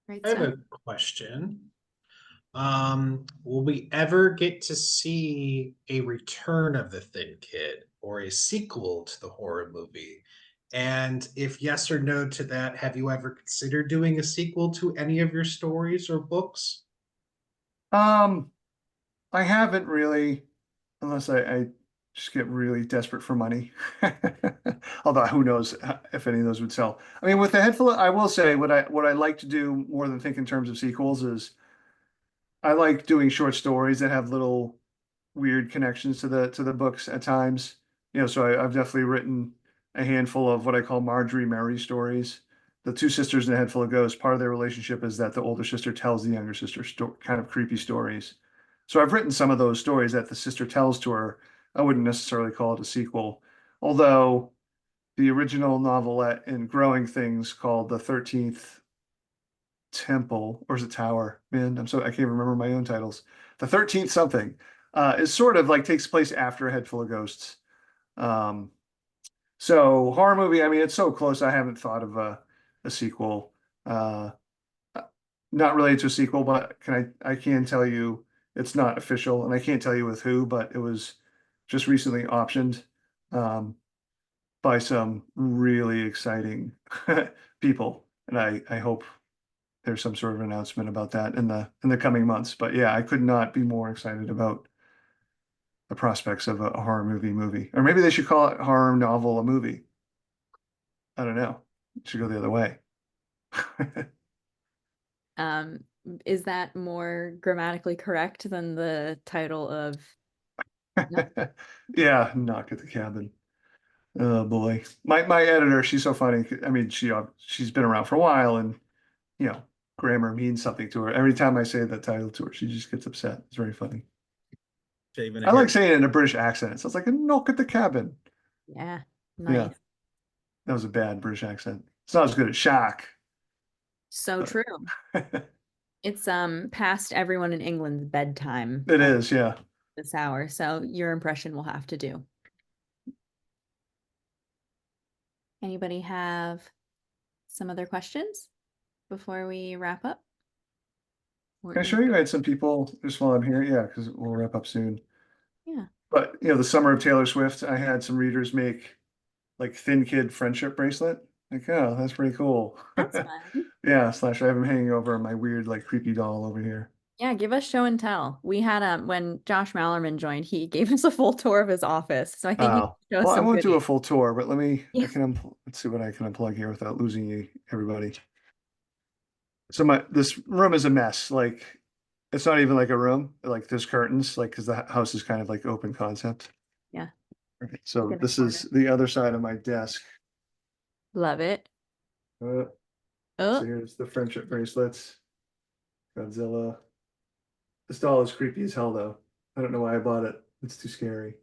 Great I have stuff. a question. Will we ever get to see a return of the Thin Kid or a sequel to the horror movie? And if yes or no to that, have you ever considered doing a sequel to any of your stories or books? I haven't really, unless I just get really desperate for money. Although who knows if any of those would sell. I mean, with the head full I will say what I like to do more than think in terms of sequels is I like doing short stories that have little weird connections to the books at times. So I've definitely written a handful of what I call Marjorie Mary stories. The two sisters in A Head Full of Ghosts, part of their relationship is that the older sister tells the younger sister kind of creepy stories. So I've written some of those stories that the sister tells to her. I wouldn't necessarily call it a sequel, although the original novelette in Growing Things called The 13th Temple, or is it Tower? Man, I can't remember my own titles. The 13th something is sort of like takes place after A Head Full of Ghosts. So horror movie, I mean, it's so close. I haven't thought of a sequel. Not related to a sequel, but I can tell you it's not official, and I can't tell you with who, but it was just recently optioned by some really exciting people, and I hope there's some sort of announcement about that in the coming months. But yeah, I could not be more excited about the prospects of a horror movie, or maybe they should call it horror novel a movie. I don't know. It should go the other way. Is that more grammatically correct than the title of? Yeah, Knock at the Cabin. Oh boy, my editor, she's so funny. I mean, she's been around for a while, and grammar means something to her. Every time I say that title to her, she just gets upset. It's very funny. I like saying it in a British accent. So it's like a knock at the cabin. Yeah, Yeah, nice. that was a bad British accent. It's not as good as shock. So true. It's past everyone in England's bedtime. It is, yeah. This hour, so your impression will have to do. Anybody have some other questions before we wrap up? Can I show you? I had some people just while I'm here. Yeah, because we'll wrap up soon. Yeah. But the summer of Taylor Swift, I had some readers make like Thin Kid friendship bracelet. Like, oh, that's pretty cool. That's fun. Yeah, / I have them hanging over my weird like creepy doll over here. Yeah, give us show and tell. We had when Josh Mallerman joined, he gave us a full tour of his office. So I think he Oh, can show us well, I some won't do a goodies. full tour, but let's see what I can unplug here without losing you, everybody. So this room is a mess. Like, it's not even like a room. Like, there's curtains, like, because the house is kind of like open concept. Yeah. Okay, so In the this is the other side of my desk. Love it. So Oh, here's the friendship bracelets. Godzilla. This doll is creepy as hell, though. I don't know why I bought it. It's too scary.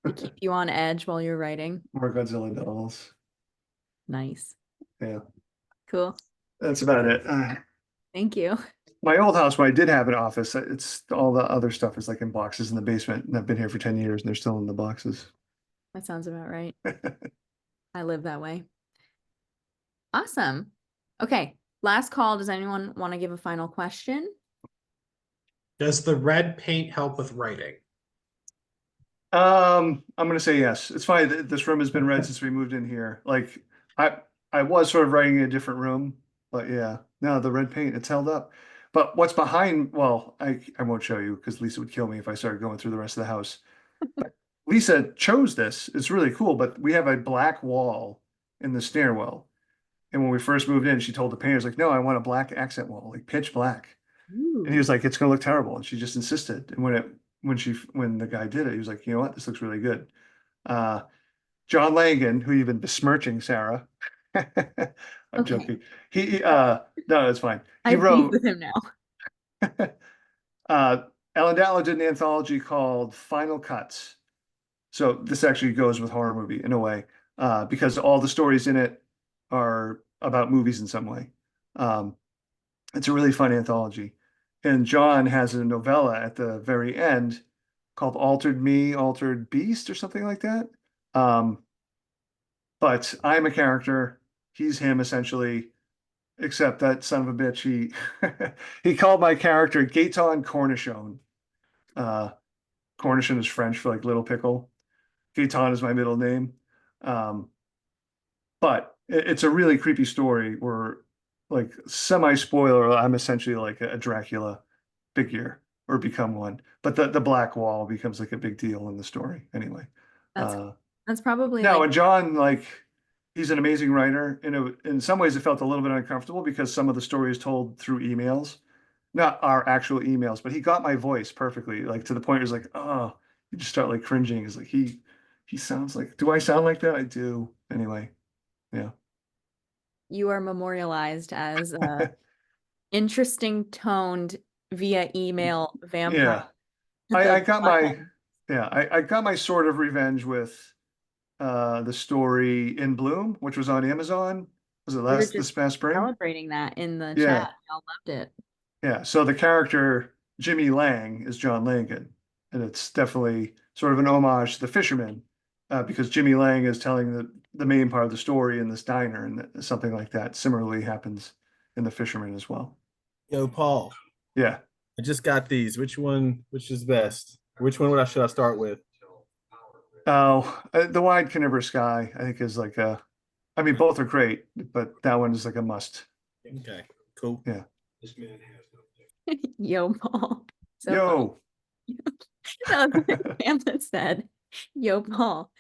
to keep you on edge while you're writing. More Godzilla dolls. Nice. Yeah, Cool. that's about it. Thank you. my old house, when I did have an office, it's all the other stuff is like in boxes in the basement, and I've been here for 10 years and they're still in the boxes. That sounds about right. I live that way. Awesome. Okay, last call. Does anyone want to give a final question? Does the red paint help with writing? I'm gonna say yes. It's fine. This room has been red since we moved in here. Like I was sort of writing in a different room, but yeah, no, the red paint, it's held up. But what's behind, well, I won't show you because Lisa would kill me if I started going through the rest of the house. But Lisa chose this. It's really cool, but we have a black wall in the stairwell. And when we first moved in, she told the painters, like, no, I want a black accent wall, like pitch black. And he was like, it's gonna look terrible. And she just insisted. And when the guy did it, he was like, you know what, this looks really good. John Langan, who you've been besmirching, Sarah. I'm Okay. joking. No, it's fine. I He beef wrote with him now. Ellen Datlow did an anthology called Final Cuts. So this actually goes with horror movie in a way, because all the stories in it are about movies in some way. It's a really fun anthology. And John has a novella at the very end called Altered Me, Altered Beast or something like that. But I'm a character, he's him essentially, except that son of a bitch, he he called my character Gaeton Cornichon. Cornichon is French for like little pickle. Gaeton is my middle name. But it's a really creepy story where, like, semi-spoiler, I'm essentially like a Dracula figure or become one. But the black wall becomes like a big deal in the story anyway. That's probably No, like and John, like, he's an amazing writer. In some ways, it felt a little bit uncomfortable because some of the story is told through emails, not our actual emails, but he got my voice perfectly, like to the point where it's like, oh, you just start like cringing. It's like he sounds like, do I sound like that? I do. Anyway, yeah. you are memorialized as interesting toned via email vampire. Yeah. at the I got my bottom. yeah, I got my sort of revenge with the story In Bloom, which was on Amazon. Was it We were this just past spring? celebrating that in the Yeah. chat. Y'all loved it. Yeah, so the character Jimmy Lang is John Langan, and it's definitely sort of an homage to the fisherman, because Jimmy Lang is telling the main part of the story in this diner, and something like that similarly happens in the fisherman as well. Yo, Paul, Yeah. I just got these. Which is best? Which one should I start with? Oh, the Wide Carnivorous Sky, I think is like I mean, both are great, but that one is like a must. Okay, cool. Yeah. Yo, Paul. So Yo. that was what Pamela said. Yo, Paul.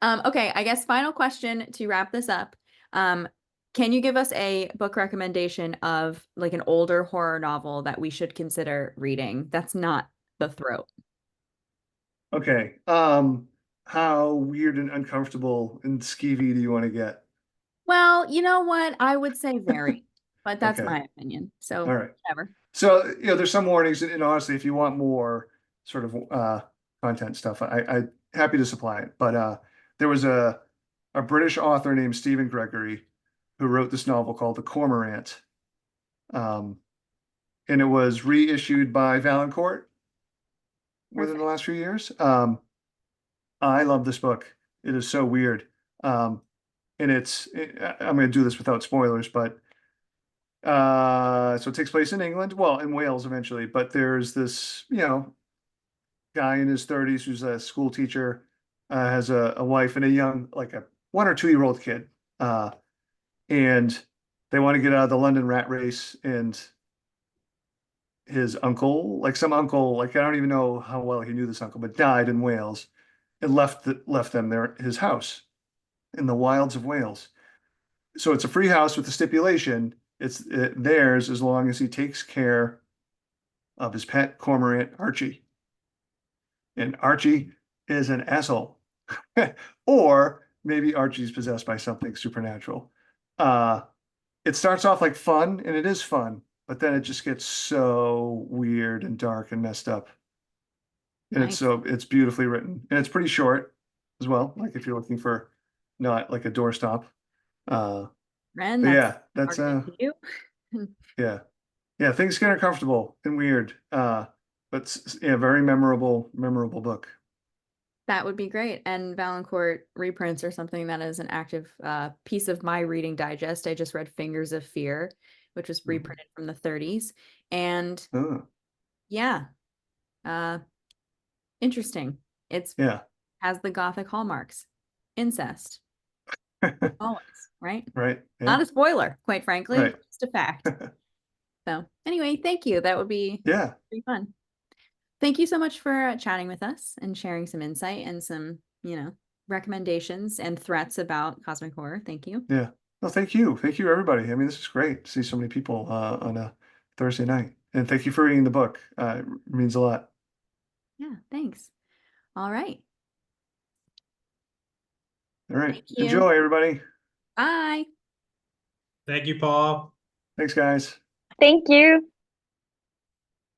Okay, I guess final question to wrap this up. Can you give us a book recommendation of like an older horror novel that we should consider reading that's not The Throat? Okay. How weird and uncomfortable and skeevy do you want to get? Well, you know what? I would say very, but that's Okay. my opinion. So All right. whatever. So, there's some warnings, and honestly, if you want more sort of content stuff, I'm happy to supply it. But there was a British author named Stephen Gregory who wrote this novel called The Cormorant. And it was reissued by Valancourt within the last few years. I love this book. It is so weird. And I'm going to do this without spoilers, but so it takes place in England, well, in Wales eventually, but there's this, guy in his 30s who's a school teacher, has a wife and a young, like a 1 or 2 year old kid. And they want to get out of the London rat race, and his uncle, like some uncle, like I don't even know how well he knew this uncle, but died in Wales and left them his house in the wilds of Wales. So it's a free house with the stipulation it's theirs as long as he takes care of his pet cormorant, Archie. And Archie is an asshole. Or maybe Archie's possessed by something supernatural. It starts off like fun, and it is fun, but then it just gets so weird and dark and messed up. And Nice. it's beautifully written. And it's pretty short as well, like if you're looking for not like a doorstop. Ren, But that's yeah, that's targeted to you. yeah. Yeah, things get uncomfortable and weird. Yeah, very memorable book. That would be great. And Valancourt reprints are something that is an active piece of my reading digest. I just read Fingers of Fear, which was reprinted from the 30s. And Oh, yeah, interesting. It's yeah. has the Gothic hallmarks. Incest. Always, right? Right. Not Yeah. a spoiler, quite frankly, Right. just a fact. So anyway, thank you. That would be Yeah. pretty fun. Thank you so much for chatting with us and sharing some insight and some, recommendations and threats about cosmic horror. Thank you. Yeah. Well, thank you. Thank you, everybody. I mean, this is great to see so many people on a Thursday night. And thank you for reading the book. It means a lot. Yeah, thanks. All right. All right. Thank you. Enjoy, everybody. Bye. Thank you, Paul. Thanks, guys. Thank you.